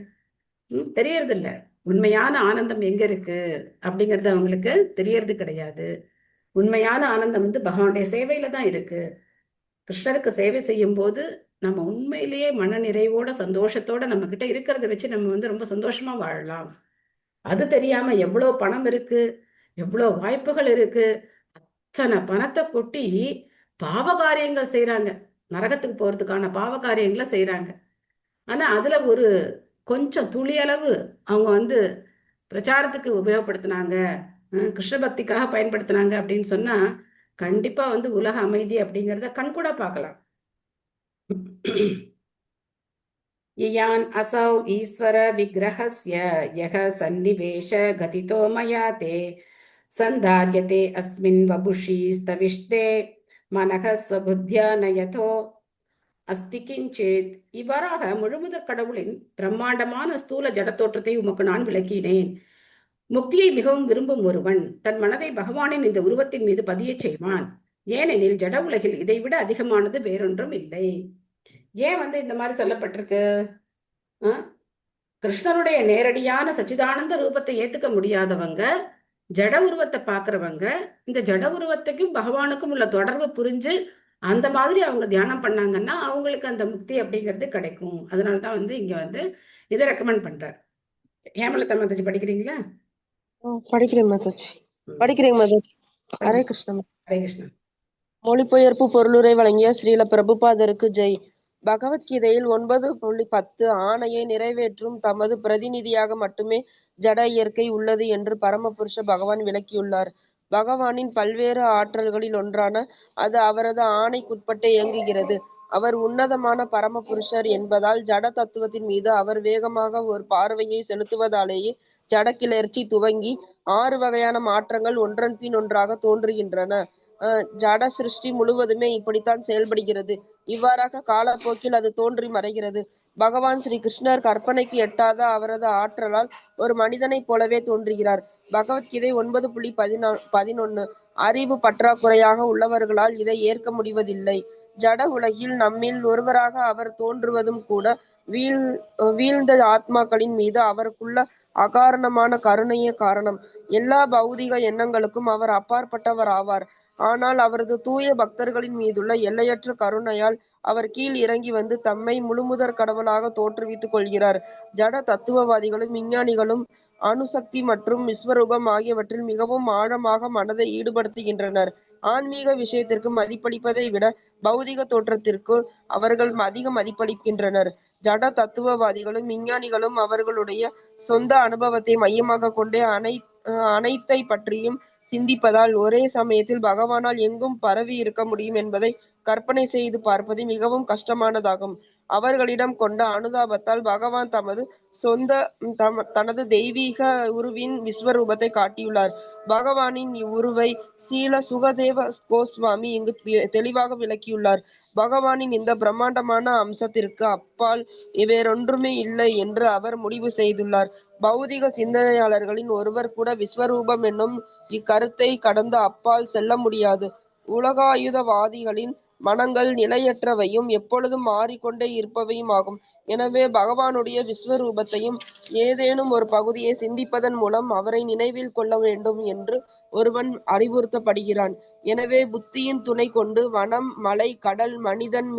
தெரியறது இல்ல. உண்மையான ஆனந்தம் எங்க இருக்கு அப்படிங்கிறது அவங்களுக்கு தெரியறது கிடையாது. உண்மையான ஆனந்தம் பகவானுடைய சேவையில தான் இருக்கு. கிருஷ்ணருக்கு சேவை செய்யும் போது நம்ம உண்மையிலேயே மன நிறைவோட சந்தோஷத்தோட நம்ம கிட்ட இருக்கிறத வச்சு நம்ம ரொம்ப சந்தோஷமா வாழலாம். அது தெரியாம எவ்வளவு பணம் இருக்கு, எவ்வளவு வாய்ப்புகள் இருக்கு, அத்தனை பணத்தை கொட்டி பாவகாரியங்கள் செய்யறாங்க, நரகத்துக்கு போறதுக்கான பாவகாரியங்களை செய்யறாங்க. ஆனா அதுல ஒரு கொஞ்சம் துளியளவு அவங்க பிரச்சாரத்துக்கு உபயோகப்படுத்தினாங்க, கிருஷ்ண பக்திக்காக பயன்படுத்தினாங்க அப்படின்னு சொன்னா கண்டிப்பா உலக அமைதி அப்படிங்கிறத கண்கூட பார்க்கலாம். யயான் அசௌ ஈஸ்வர விக்கிரஹஸ்ய யஹ சன்னிவேஷ கதிதோ மயா தே சந்தார்யதே அஸ்மின் வபுஷி ஸ்தவிஷ்டே மனஹ ஸ்வபுத்யா நயதோ அஸ்தி கிஞ்சேத். இவ்வாறாக முழுமுதற் கடவுளின் பிரம்மாண்டமான ஸ்தூல ஜட தோற்றத்தை உமக்கு நான் விளக்கினேன். முக்தியை மிகவும் விரும்பும் ஒருவன் தன் மனதை பகவானின் இந்த உருவத்தின் மீது பதியச் செய்வான். ஏனெனில் ஜட உலகில் இதைவிட அதிகமானது வேறொன்றும் இல்லை. ஏன் இந்த மாதிரி சொல்லப்பட்டிருக்கு? கிருஷ்ணருடைய நேரடியான சச்சிதானந்த ரூபத்தை ஏத்துக்க முடியாதவங்க, ஜட உருவத்தை பாக்குறவங்க, இந்த ஜட உருவத்துக்கும் பகவானுக்கும் உள்ள தொடர்பு புரிஞ்சு அந்த மாதிரி அவங்க தியானம் பண்ணாங்கன்னா அவங்களுக்கு அந்த முக்தி அப்படிங்கிறது கிடைக்கும். அதனாலதான் இங்க இதை ரெக்கமெண்ட் பண்றார். ஹேமலதா மாதாஜி படிக்கிறீங்களா? படிக்கிறேன் மாதாஜி. படிக்கிறேங்க மாதாஜி. ஹரே கிருஷ்ணா. ஹரே கிருஷ்ணா. மொழிபெயர்ப்பு பொருளுரை வழங்கிய ஸ்ரீல பிரபுபாதருக்கு ஜெய். பகவத்கீதையில் 9.10 ஆணையை நிறைவேற்றும் தமது பிரதிநிதியாக மட்டுமே ஜட இயற்கை உள்ளது என்று பரமபுருஷ பகவான் விளக்கியுள்ளார். பகவானின் பல்வேறு ஆற்றல்களில் ஒன்றான அது அவரது ஆணைக்குட்பட்டு இயங்குகிறது. அவர் உன்னதமான பரமபுருஷர் என்பதால் ஜட தத்துவத்தின் மீது அவர் வேகமாக ஒரு பார்வையை செலுத்துவதாலேயே ஜட கிளர்ச்சி துவங்கி 6 வகையான மாற்றங்கள் ஒன்றன் பின் ஒன்றாக தோன்றுகின்றன. ஜட சிருஷ்டி முழுவதுமே இப்படித்தான் செயல்படுகிறது. இவ்வாறாக காலப்போக்கில் அது தோன்றி மறைகிறது. பகவான் ஸ்ரீ கிருஷ்ணர் கற்பனைக்கு எட்டாத அவரது ஆற்றலால் ஒரு மனிதனைப் போலவே தோன்றுகிறார். பகவத்கீதை 9.11 அறிவு பற்றாக்குறையாக உள்ளவர்களால் இதை ஏற்க முடிவதில்லை. ஜட உலகில் நம்மில் ஒருவராக அவர் தோன்றுவதும் கூட வீழ்ந்த ஆத்மாக்களின் மீது அவருக்குள்ள அகாரணமான கருணையே காரணம். எல்லா பௌதிக எண்ணங்களுக்கும் அவர் அப்பாற்பட்டவர் ஆவார். ஆனால் அவரது தூய பக்தர்களின் மீதுள்ள எல்லையற்ற கருணையால் அவர் கீழ் இறங்கி வந்து தம்மை முழுமுதற் கடவுளாக தோற்றுவித்துக் கொள்கிறார். ஜட தத்துவவாதிகளும் விஞ்ஞானிகளும் அணுசக்தி மற்றும் விஸ்வரூபம் ஆகியவற்றில் மிகவும் ஆழமாக மனதை ஈடுபடுத்துகின்றனர். ஆன்மீக விஷயத்திற்கு மதிப்பளிப்பதை விட பௌதிக தோற்றத்திற்கு அவர்கள் அதிக மதிப்பளிக்கின்றனர். ஜட தத்துவவாதிகளும் விஞ்ஞானிகளும் அவர்களுடைய சொந்த அனுபவத்தை மையமாக கொண்டே அனைத்தை பற்றியும் சிந்திப்பதால் ஒரே சமயத்தில் பகவானால் எங்கும் பரவி இருக்க முடியும் என்பதை கற்பனை செய்து பார்ப்பது மிகவும் கஷ்டமானதாகும். அவர்களிடம் கொண்ட அனுதாபத்தால் பகவான் தனது தெய்வீக உருவின் விஸ்வரூபத்தை காட்டியுள்ளார். பகவானின் இவ்வுருவை ஸ்ரீல சுகதேவ கோஸ்வாமி இங்கு தெளிவாக விளக்கியுள்ளார். பகவானின் இந்த பிரம்மாண்டமான அம்சத்திற்கு அப்பால் வேறொன்றுமே இல்லை என்று அவர் முடிவு செய்துள்ளார். பௌதிக சிந்தனையாளர்களின் ஒருவர் கூட விஸ்வரூபம் என்னும் இக்கருத்தை கடந்து அப்பால் செல்ல முடியாது. உலகாயுதவாதிகளின் மனங்கள் நிலையற்றவையும் எப்பொழுதும் மாறிக்கொண்டே இருப்பவையும் ஆகும். எனவே பகவானுடைய விஸ்வரூபத்தையும் ஏதேனும் ஒரு பகுதியை சிந்திப்பதன் மூலம் அவரை நினைவில் கொள்ள வேண்டும் என்று ஒருவன் அறிவுறுத்தப்படுகிறான். எனவே புத்தியின் துணை கொண்டு வனம், மலை, கடல், மனிதன்,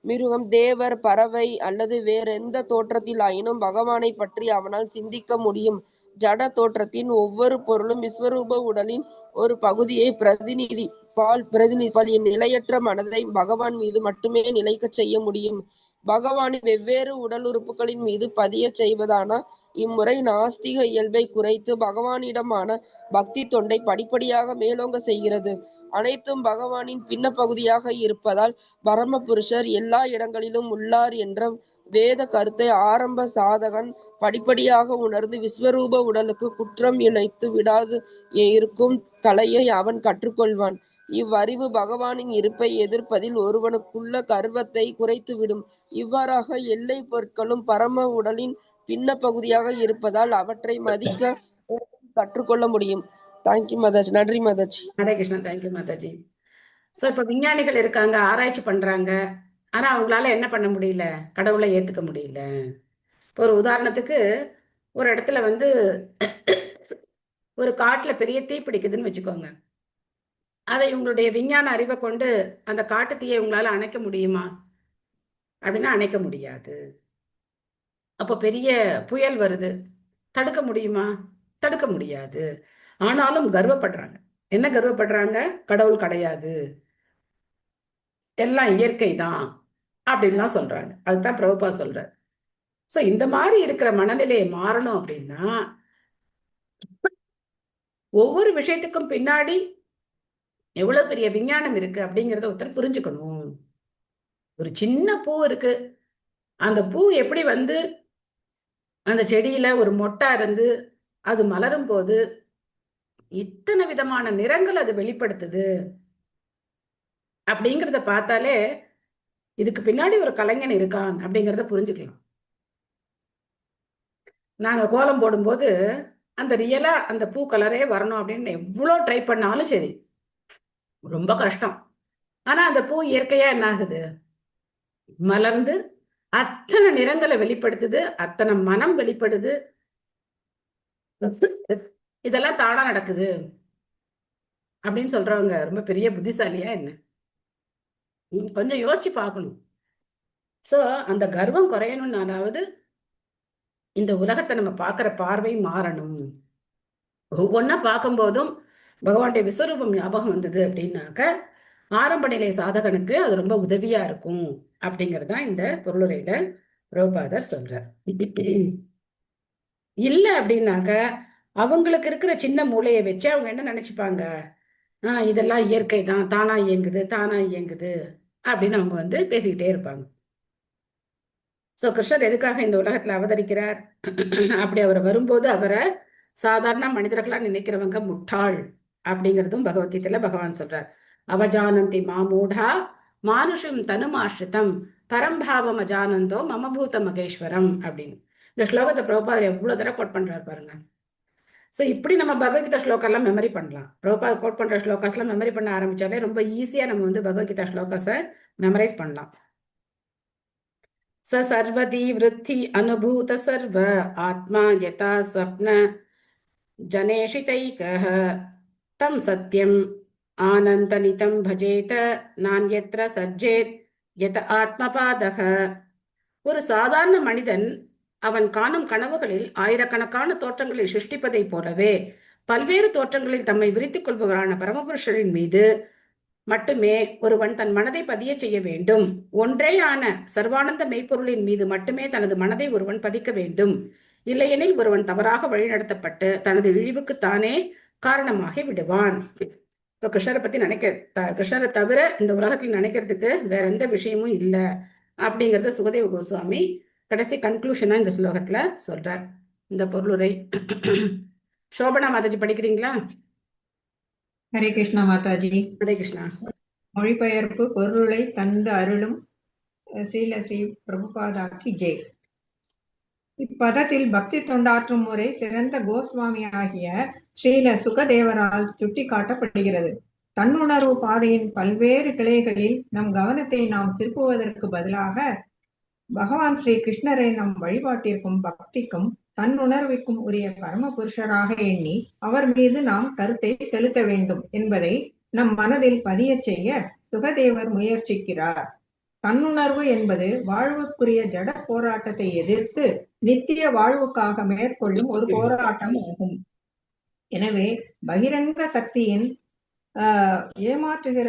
மிருகம், தேவர், பறவை அல்லது வேறெந்த தோற்றத்தில் ஆயினும் பகவானை பற்றி அவனால் சிந்திக்க முடியும். ஜட தோற்றத்தின் ஒவ்வொரு பொருளும் விஸ்வரூப உடலின் ஒரு பகுதியை பிரதிநிதிப்பால் நிலையற்ற மனதை பகவான் மீது மட்டுமே நிலைக்கச் செய்ய முடியும். பகவானின் வெவ்வேறு உடல் உறுப்புகளின் மீது பதியச் செய்வதான இம்முறை நாஸ்திக இயல்பை குறைத்து பகவானிடமான பக்தி தொண்டை படிப்படியாக மேலோங்க செய்கிறது. அனைத்தும் பகவானின் பின்ன பகுதியாக இருப்பதால் பரமபுருஷர் எல்லா இடங்களிலும் உள்ளார் என்ற வேத கருத்தை ஆரம்ப சாதகன் படிப்படியாக உணர்ந்து விஸ்வரூப உடலுக்கு குற்றம் இணைத்து விடாது இருக்கும் கலையை அவன் கற்றுக்கொள்வான். இவ்வறிவு பகவானின் இருப்பை எதிர்ப்பதில் ஒருவனுக்குள்ள கர்வத்தை குறைத்துவிடும். இவ்வாறாக எல்லா பொருட்களும் பரம உடலின் பின்ன பகுதியாக இருப்பதால் அவற்றை மதிக்க கற்றுக்கொள்ள முடியும். தேங்க்யூ மாதாஜி. நன்றி மாதாஜி. ஹரே கிருஷ்ணா. தேங்க்யூ மாதாஜி. இப்ப விஞ்ஞானிகள் இருக்காங்க, ஆராய்ச்சி பண்றாங்க. ஆனா அவங்களால என்ன பண்ண முடியல? கடவுளை ஏத்துக்க முடியல. இப்போ ஒரு உதாரணத்துக்கு ஒரு இடத்துல ஒரு காட்டுல பெரிய தீ பிடிக்குதுன்னு வச்சுக்கோங்க. அதை உங்களுடைய விஞ்ஞான அறிவை கொண்டு அந்த காட்டு தீயை உங்களால அணைக்க முடியுமா அப்படின்னா அணைக்க முடியாது. அப்போ பெரிய புயல் வருது, தடுக்க முடியுமா? தடுக்க முடியாது. ஆனாலும் கர்வப்படுறாங்க. என்ன கர்வப்படுறாங்க? கடவுள் கிடையாது, எல்லாம் இயற்கை தான் அப்படின்லாம் சொல்றாங்க. அதுதான் பிரபுபா சொல்றார். இந்த மாதிரி இருக்கிற மனநிலையை மாறணும் அப்படின்னா ஒவ்வொரு விஷயத்துக்கும் பின்னாடி எவ்வளவு பெரிய விஞ்ஞானம் இருக்கு அப்படிங்கிறத ஒருத்தர் புரிஞ்சுக்கணும். ஒரு சின்ன பூ இருக்கு, அந்த பூ எப்படி அந்த செடியில ஒரு மொட்டா இருந்து அது மலரும் போது இத்தனை விதமான நிறங்கள் அது வெளிப்படுத்துது அப்படிங்கிறத பார்த்தாலே இதுக்கு பின்னாடி ஒரு கலைஞன் இருக்கான் அப்படிங்கிறத புரிஞ்சுக்கலாம். நாங்க கோலம் போடும்போது அந்த ரியலா அந்த பூ கலரே வரணும் அப்படின்னு எவ்வளோ ட்ரை பண்ணாலும் சரி, ரொம்ப கஷ்டம். ஆனா அந்த பூ இயற்கையா என்ன ஆகுது, மலர்ந்து அத்தனை நிறங்களை வெளிப்படுத்துது, அத்தனை மனம் வெளிப்படுது. இதெல்லாம் தானா நடக்குது அப்படின்னு சொல்றவங்க ரொம்ப பெரிய புத்திசாலியா என்ன? கொஞ்சம் யோசிச்சு பார்க்கணும். சோ அந்த கர்வம் குறையணும்னாலாவது இந்த உலகத்தை நம்ம பார்க்கிற பார்வை மாறணும். ஒவ்வொன்னா பார்க்கும்போதும் பகவானுடைய விஸ்வரூபம் ஞாபகம் வந்தது அப்படின்னாக்க ஆரம்ப நிலை சாதகனுக்கு அது ரொம்ப உதவியா இருக்கும் அப்படிங்கிறது தான் இந்த பொருளுரையில பிரபுபாதர் சொல்றார். இல்ல அப்படின்னாக்க அவங்களுக்கு இருக்கிற சின்ன மூளையை வச்சு அவங்க என்ன நினைச்சுப்பாங்க, இதெல்லாம் இயற்கை தான், தானா இயங்குது அப்படின்னு அவங்க பேசிக்கிட்டே இருப்பாங்க. சோ கிருஷ்ணர் எதுக்காக இந்த உலகத்துல அவதரிக்கிறார்? அப்படி அவர் வரும்போது அவரை சாதாரண மனிதர்களா நினைக்கிறவங்க முட்டாள் அப்படிங்கிறதும் பகவத்கீதையில பகவான் சொல்றார். அவஜானந்தி மாமூடா மானுஷம் தனுமாஸ்ரிதம் பரம்பாவம் அஜானந்தோ மமபூத மகேஸ்வரம் அப்படின்னு இந்த ஸ்லோகத்தை பிரபுபாதர் எவ்வளவு தடவை கோட் பண்றாரு பாருங்க. சோ இப்படி நம்ம பகவத்கீதா ஸ்லோகெல்லாம் மெமரி பண்ணலாம். பிரபுபாதர் கோட் பண்ற ஸ்லோகாஸ் எல்லாம் மெமரி பண்ண ஆரம்பிச்சாலே ரொம்ப ஈஸியா நம்ம பகவத்கீதா ஸ்லோகாஸை மெமரைஸ் பண்ணலாம். ச சர்வதி விருத்தி அனுபூத சர்வ ஆத்மா யதா ஸ்வப்ன ஜனேஷிதைகஹ தம் சத்யம் ஆனந்தநிதம் பஜேத நான்யத்ர சஜ்ஜேத் யத ஆத்மபாதக. ஒரு சாதாரண மனிதன் அவன் காணும் கனவுகளில் ஆயிரக்கணக்கான தோற்றங்களை சிருஷ்டிப்பதை போலவே பல்வேறு தோற்றங்களில் தம்மை விரித்துக் கொள்பவரான பரமபுருஷரின் மீது மட்டுமே ஒருவன் தன் மனதை பதிய செய்ய வேண்டும். ஒன்றேயான சர்வானந்த மெய்ப்பொருளின் மீது மட்டுமே தனது மனதை ஒருவன் பதிக்க வேண்டும். இல்லையெனில் ஒருவன் தவறாக வழிநடத்தப்பட்டு தனது இழிவுக்கு தானே காரணமாகி விடுவான். கிருஷ்ணரை பத்தி கிருஷ்ணரை தவிர இந்த உலகத்தில் நினைக்கிறதுக்கு வேற எந்த விஷயமும் இல்லை அப்படிங்கறத சுகதேவ கோஸ்வாமி கடைசி கன்க்ளூஷனா இந்த ஸ்லோகத்துல சொல்றார். இந்த பொருளுரை சோபனா மாதாஜி படிக்கிறீங்களா? ஹரே கிருஷ்ணா மாதாஜி. ஹரே கிருஷ்ணா. மொழிபெயர்ப்பு பொருளை தந்து அருளும் ஸ்ரீல ஸ்ரீ பிரபுபாதாக்கி ஜெய். இப்பதத்தில் பக்தி தொண்டாற்றும் முறை சிறந்த கோஸ்வாமி ஆகிய ஸ்ரீல சுகதேவரால் சுட்டி காட்டப்படுகிறது. தன்னுணர்வு பாதையின் பல்வேறு கிளைகளில் நம் கவனத்தை நாம் திருப்புவதற்கு பதிலாக பகவான் ஸ்ரீ கிருஷ்ணரை நம் வழிபாட்டிற்கும் பக்திக்கும் தன்னுணர்வுக்கும் உரிய பரமபுருஷராக எண்ணி அவர் மீது நாம் கருத்தை செலுத்த வேண்டும் என்பதை நம் மனதில் பதிய செய்ய சுகதேவர் முயற்சிக்கிறார். தன்னுணர்வு என்பது வாழ்வுக்குரிய ஜட போராட்டத்தை எதிர்த்து நித்திய வாழ்வுக்காக மேற்கொள்ளும் ஒரு போராட்டம் ஆகும். எனவே பகிரங்க சக்தியின் ஏமாற்றுகிற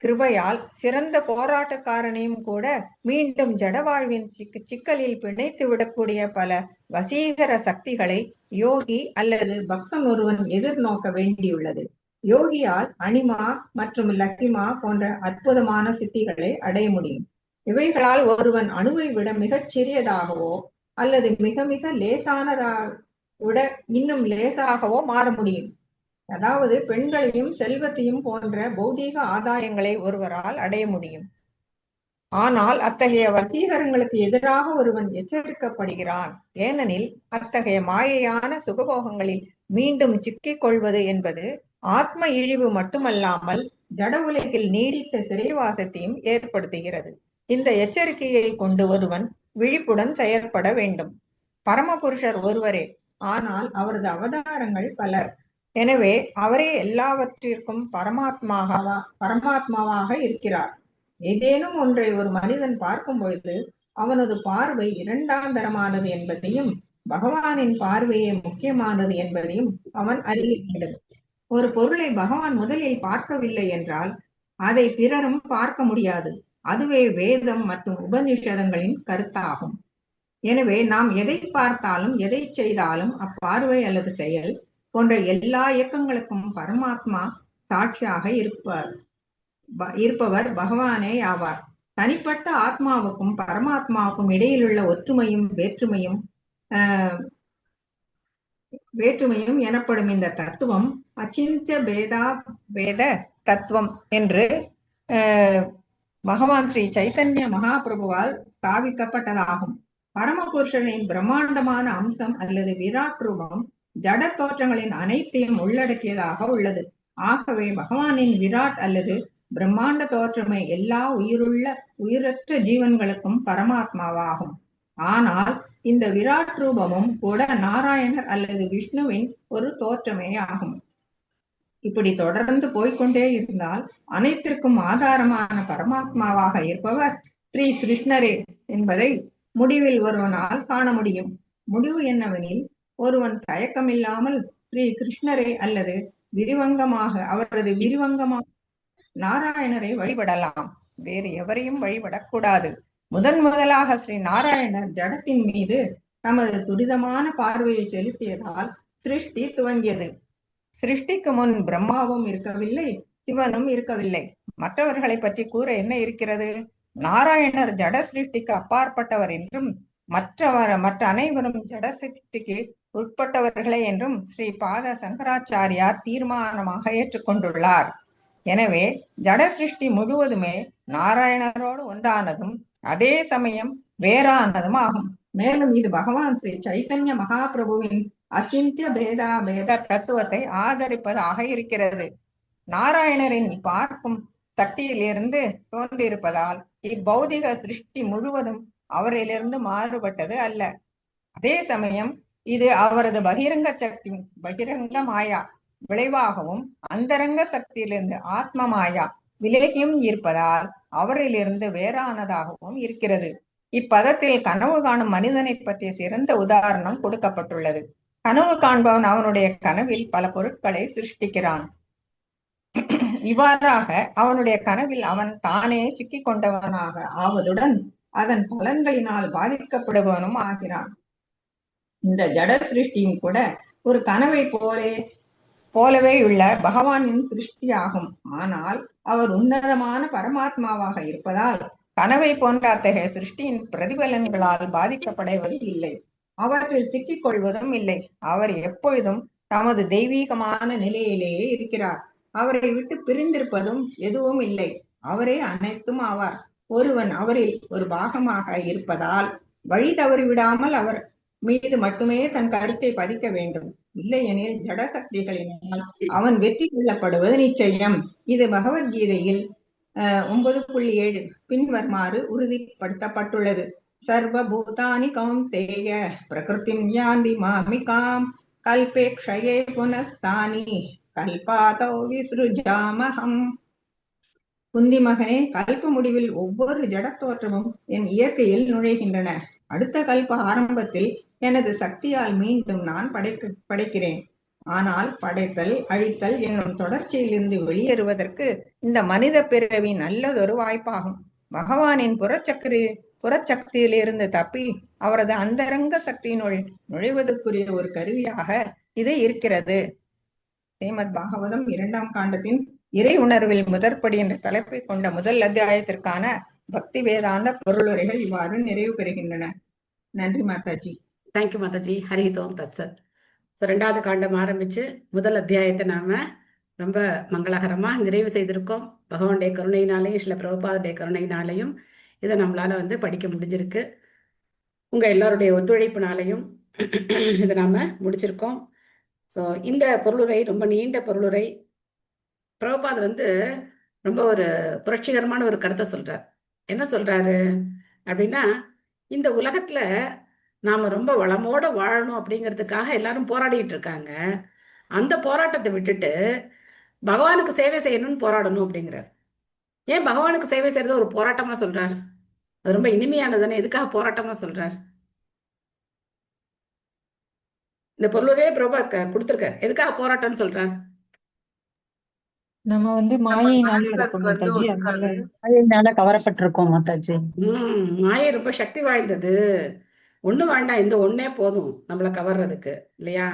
கிருபையால் சிறந்த போராட்டக்காரனையும் கூட மீண்டும் ஜடவாழ்வின் சிக்கலில் பிணைத்து விடக்கூடிய பல வசீகர சக்திகளை யோகி அல்லது பக்தன் ஒருவன் எதிர்நோக்க வேண்டியுள்ளது. யோகியால் அனிமா மற்றும் லக்கிமா போன்ற அற்புதமான சித்திகளை அடைய முடியும். இவைகளால் ஒருவன் அணுவை விட மிகச் சிறியதாகவோ அல்லது மிக மிக விட இன்னும் லேசாகவோ மாற முடியும். அதாவது பெண்களையும் செல்வத்தையும் போன்ற பௌதீக ஆதாயங்களை ஒருவரால் அடைய முடியும். ஆனால் அத்தகைய வசீகரங்களுக்கு எதிராக ஒருவன் எச்சரிக்கப்படுகிறான். ஏனெனில் அத்தகைய மாயையான சுகபோகங்களில் மீண்டும் சிக்கிக் கொள்வது என்பது ஆத்ம இழிவு மட்டுமல்லாமல் ஜட உலகில் நீடித்த சிறைவாசத்தையும் ஏற்படுத்துகிறது. இந்த எச்சரிக்கையை கொண்டு ஒருவன் விழிப்புடன் செயல்பட வேண்டும். பரமபுருஷர் ஒருவரே, ஆனால் அவரது அவதாரங்கள் பலர். எனவே அவரே எல்லாவற்றிற்கும் பரமாத்மாவாக இருக்கிறார். ஏதேனும் ஒன்றை ஒரு மனிதன் பார்க்கும் பொழுது அவனது பார்வை இரண்டாம் தரமானது என்பதையும் பகவானின் பார்வையே முக்கியமானது என்பதையும் அவன் அறிய வேண்டும். ஒரு பொருளை பகவான் முதலில் பார்க்கவில்லை என்றால் அதை பிறரும் பார்க்க முடியாது. அதுவே வேதம் மற்றும் உபநிஷதங்களின் கருத்தாகும். எனவே நாம் எதை பார்த்தாலும் எதை செய்தாலும் அப்பார்வை அல்லது செயல் போன்ற எல்லா இயக்கங்களுக்கும் பரமாத்மா சாட்சியாக இருப்பவர் பகவானே ஆவார். தனிப்பட்ட ஆத்மாவுக்கும் பரமாத்மாவுக்கும் இடையிலுள்ள ஒற்றுமையும் வேற்றுமையும் எனப்படும் இந்த தத்துவம் அச்சிந்திய பேத தத்துவம் என்று பகவான் ஸ்ரீ சைத்தன்ய மகாபிரபுவால் ஸ்தாபிக்கப்பட்டதாகும். பரமபுருஷனின் பிரம்மாண்டமான அம்சம் அல்லது விராட் ரூபம் ஜட தோற்றங்களின் அனைத்தையும் உள்ளடக்கியதாக உள்ளது. ஆகவே பகவானின் விராட் அல்லது பிரம்மாண்ட தோற்றமே எல்லா உயிரற்ற ஜீவன்களுக்கும் பரமாத்மாவாகும். ஆனால் இந்த விராட் ரூபமும் கூட நாராயணர் அல்லது விஷ்ணுவின் ஒரு தோற்றமே ஆகும். இப்படி தொடர்ந்து போய்கொண்டே இருந்தால் அனைத்திற்கும் ஆதாரமான பரமாத்மாவாக இருப்பவர் ஸ்ரீ கிருஷ்ணரே என்பதை முடிவில் ஒருவனால் காண முடியும். முடிவு என்னவெனில், ஒருவன் தயக்கமில்லாமல் ஸ்ரீ கிருஷ்ணரே அல்லது அவரது விரிவங்கமாக நாராயணரை வழிபடலாம். வேறு எவரையும் வழிபடக்கூடாது. முதலாக ஸ்ரீ நாராயணர் ஜடத்தின் மீது தமது துரிதமான பார்வையை செலுத்தியதால் சிருஷ்டி துவங்கியது. சிருஷ்டிக்கு முன் பிரம்மாவும் இருக்கவில்லை, சிவனும் இருக்கவில்லை. மற்றவர்களை பற்றி கூற என்ன இருக்கிறது? நாராயணர் ஜட சிருஷ்டிக்கு அப்பாற்பட்டவர் என்றும் மற்ற அனைவரும் ஜட சிருஷ்டிக்கு உட்பட்டவர்களே என்றும் ஸ்ரீ பாத சங்கராச்சாரியார் தீர்மானமாக ஏற்றுக்கொண்டுள்ளார். எனவே ஜட சிருஷ்டி முழுவதுமே நாராயணரோடு ஒன்றானதும் அதே சமயம் வேறானதும் ஆகும். மேலும் இது பகவான் ஸ்ரீ சைத்தன்ய மகாபிரபுவின் அச்சிந்திய பேத தத்துவத்தை ஆதரிப்பதாக இருக்கிறது. நாராயணரின் பார்க்கும் சக்தியிலிருந்து தோன்றியிருப்பதால் இப்பௌதிக சிருஷ்டி முழுவதும் அவரிலிருந்து மாறுபட்டது அல்ல. அதே சமயம் இது அவரது பகிரங்க மாயா விளைவாகவும் அந்தரங்க சக்தியிலிருந்து ஆத்ம மாயா விலகியும் இருப்பதால் அவரிலிருந்து வேறானதாகவும் இருக்கிறது. இப்பதத்தில் கனவு காணும் மனிதனை பற்றிய சிறந்த உதாரணம் கொடுக்கப்பட்டுள்ளது. கனவு காண்பவன் அவனுடைய கனவில் பல பொருட்களை சிருஷ்டிக்கிறான். இவ்வாறாக அவனுடைய கனவில் அவன் தானே சிக்கிக் கொண்டவனாக ஆவதுடன் அதன் பலன்களினால் பாதிக்கப்படுபவனும் ஆகிறான். இந்த ஜட சிருஷ்டியும் கூட ஒரு கனவை போலவே உள்ள பகவானின் சிருஷ்டியாகும். ஆனால் அவர் உன்னதமான பரமாத்மாவாக இருப்பதால் கனவை போன்ற அத்தகைய சிருஷ்டியின் பிரதிபலன்களால் பாதிக்கப்படுவது இல்லை, அவற்றில் சிக்கிக் கொள்வதும் இல்லை. அவர் எப்பொழுதும் தமது தெய்வீகமான நிலையிலேயே இருக்கிறார். அவரை விட்டு பிரிந்திருப்பதும் எதுவும் இல்லை. அவரே அனைத்தும் ஆவார். ஒருவன் அவரில் ஒரு பாகமாக இருப்பதால் வழி தவறிவிடாமல் அவர் மீது மட்டுமே தன் கருத்தை பதிக்க வேண்டும். இல்லையெனில் ஜட சக்திகளினால் அவன் வெற்றி கொள்ளப்படுவது நிச்சயம். இது பகவத்கீதையில் 9.7 பின்வருமாறு உறுதிப்படுத்தப்பட்டுள்ளது. சர்வபூதானி கௌந்தேய பிரகிருதிம் யாந்தி மாமிகாம் கல்பேக்ஷயே புனஸ்தானி கல்பாதோ விஸ்ருஜாமஹம். குந்தி மகனே, கல்ப முடிவில் ஒவ்வொரு ஜட தோற்றமும் என் இயற்கையில் நுழைகின்றன. அடுத்த கல்ப ஆரம்பத்தில் எனது சக்தியால் மீண்டும் நான் படைக்கிறேன். ஆனால் படைத்தல் அழித்தல் என்னும் தொடர்ச்சியிலிருந்து வெளியேறுவதற்கு இந்த மனித பிறவி நல்லதொரு வாய்ப்பாகும். பகவானின் புறச்சக்தியிலிருந்து தப்பி அவரது அந்தரங்க சக்தியினுள் நுழைவதற்குரிய ஒரு கருவியாக இது இருக்கிறது. ஸ்ரீமத் பாகவதம் 2ஆம் காண்டத்தின் இறை உணர்வில் முதற்படி என்ற தலைப்பை கொண்ட முதல் அத்தியாயத்திற்கான பக்தி வேதாந்த பொருளுரைகள் இவ்வாறு நிறைவு பெறுகின்றன. நன்றி மாதாஜி. தேங்க்யூ மாதாஜி. ஹரிஹிதோம் தத்சத். 2வது காண்டம் ஆரம்பிச்சு முதல் அத்தியாயத்தை நாம ரொம்ப மங்களகரமா நிறைவு செய்திருக்கோம். பகவானுடைய கருணையினாலையும் ஸ்ரீல பிரபுபாதுடைய கருணையினாலையும் இதை நம்மளால படிக்க முடிஞ்சிருக்கு. உங்க எல்லாருடைய ஒத்துழைப்புனாலையும் இதை நாம முடிச்சிருக்கோம். ஸோ இந்த பொருளுரை ரொம்ப நீண்ட பொருளுரை. பிரபுபாத் ரொம்ப ஒரு புரட்சிகரமான ஒரு கருத்தை சொல்றார். என்ன சொல்றாரு அப்படின்னா, இந்த உலகத்துல நாம ரொம்ப வளமோட வாழணும் அப்படிங்கிறதுக்காக எல்லாரும் போராடிட்டு இருக்காங்க. அந்த போராட்டத்தை விட்டுட்டு பகவானுக்கு சேவை செய்யணும்னு போராடணும் அப்படிங்கிறார். ஏன் பகவானுக்கு சேவை செய்யறது ஒரு போராட்டமா சொல்றார்? அது ரொம்ப இனிமையானதுன்னு எதுக்காக போராட்டமா சொல்றார்? இந்த பொருளே பிரபா கொடுத்திருக்கார். எதுக்காக போராட்டம்னு சொல்றார்? நம்ம மாயையினால இருக்கோம் மாதாஜி, மாயையினால கவரப்பட்டிருக்கோம் மாதாஜி. மாயை ரொம்ப சக்தி வாய்ந்தது. ஒண்ணு வேண்டாம், இந்த ஒண்ணே போதும் நம்மளை கவர்றதுக்கு, இல்லையா?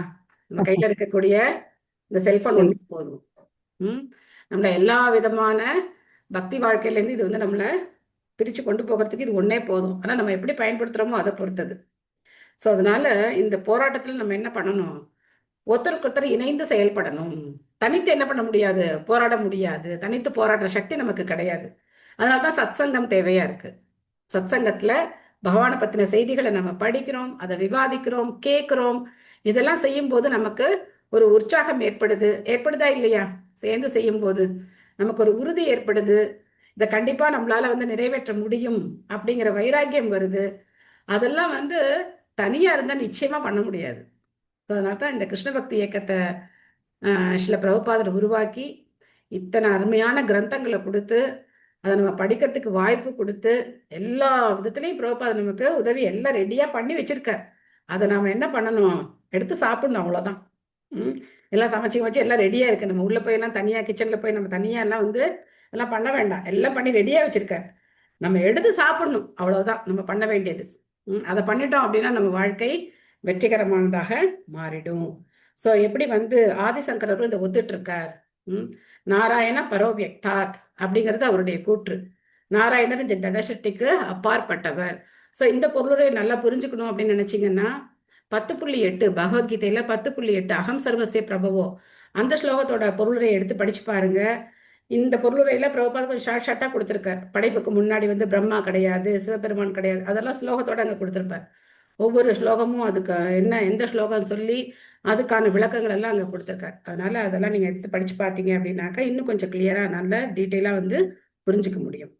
நம்ம கையில இருக்கக்கூடிய இந்த செல்போன் ஒண்ணே போதும். நம்மள எல்லா விதமான பக்தி வாழ்க்கையில இருந்து இது நம்மளை பிரிச்சு கொண்டு போகிறதுக்கு இது ஒண்ணே போதும். ஆனா நம்ம எப்படி பயன்படுத்துறோமோ அதை பொறுத்தது. ஸோ அதனால இந்த போராட்டத்துல நம்ம என்ன பண்ணணும்? ஒருத்தருக்கு ஒருத்தர் இணைந்து செயல்படணும். தனித்து என்ன பண்ண முடியாது? போராட முடியாது. தனித்து போராடுற சக்தி நமக்கு கிடையாது. அதனாலதான் சத்சங்கம் தேவையா இருக்கு. சத்சங்கத்துல பகவானை பத்தின செய்திகளை நம்ம படிக்கிறோம், அதை விவாதிக்கிறோம், கேட்கிறோம். இதெல்லாம் செய்யும் போது நமக்கு ஒரு உற்சாகம் ஏற்படுதா இல்லையா? சேர்ந்து செய்யும் போது நமக்கு ஒரு உறுதி ஏற்படுது. இதை கண்டிப்பா நம்மளால நிறைவேற்ற முடியும் அப்படிங்கிற வைராக்கியம் வருது. அதெல்லாம் தனியா இருந்தா நிச்சயமா பண்ண முடியாது. அதனால்தான் இந்த கிருஷ்ண பக்தி இயக்கத்தை ஸ்ரீல பிரபுபாதர் உருவாக்கி இத்தனை அருமையான கிரந்தங்களை கொடுத்து அதை நம்ம படிக்கிறதுக்கு வாய்ப்பு கொடுத்து எல்லா விதத்துலையும் பிரபுபாதர் நமக்கு உதவி எல்லாம் ரெடியா பண்ணி வச்சிருக்கார். அதை நாம என்ன பண்ணணும்? எடுத்து சாப்பிடணும், அவ்வளவுதான். எல்லாம் சமைச்சு எல்லாம் ரெடியா இருக்கு. நம்ம உள்ள போய் எல்லாம் தனியா கிச்சன்ல போய் நம்ம தனியா எல்லாம் எல்லாம் பண்ண வேண்டாம். எல்லாம் பண்ணி ரெடியா வச்சிருக்கார். நம்ம எடுத்து சாப்பிடணும், அவ்வளவுதான் நம்ம பண்ண வேண்டியது. அதை பண்ணிட்டோம் அப்படின்னா நம்ம வாழ்க்கை வெற்றிகரமானதாக மாறிடும். சோ எப்படி ஆதிசங்கரரும் இதை ஒத்துட்டு இருக்கார். நாராயண பரோவியக்தாத் அப்படிங்கிறது அவருடைய கூற்று. நாராயணர் இந்த ஜடசக்திக்கு அப்பாற்பட்டவர். சோ இந்த பொருளுரை நல்லா புரிஞ்சுக்கணும் அப்படின்னு நினைச்சீங்கன்னா 10.8 பகவத்கீதையில 10.8 அகம் சர்வசிய பிரபவோ அந்த ஸ்லோகத்தோட பொருளுரை எடுத்து படிச்சு பாருங்க. இந்த பொருளுரையில பிரபுபாதர் கொஞ்சம் ஷார்ட்டா கொடுத்திருக்கார். படைப்புக்கு முன்னாடி பிரம்மா கிடையாது, சிவபெருமான் கிடையாது, அதெல்லாம் ஸ்லோகத்தோட அங்க கொடுத்திருப்பார். ஒவ்வொரு ஸ்லோகமும் அதுக்கு எந்த ஸ்லோகம் சொல்லி அதுக்கான விளக்கங்கள் எல்லாம் அங்க கொடுத்திருக்காரு. அதனால அதெல்லாம் நீங்க எடுத்து படிச்சு பார்த்தீங்க அப்படின்னாக்கா இன்னும் கொஞ்சம் கிளியரா நல்ல டீட்டெயிலா புரிஞ்சுக்க முடியும்.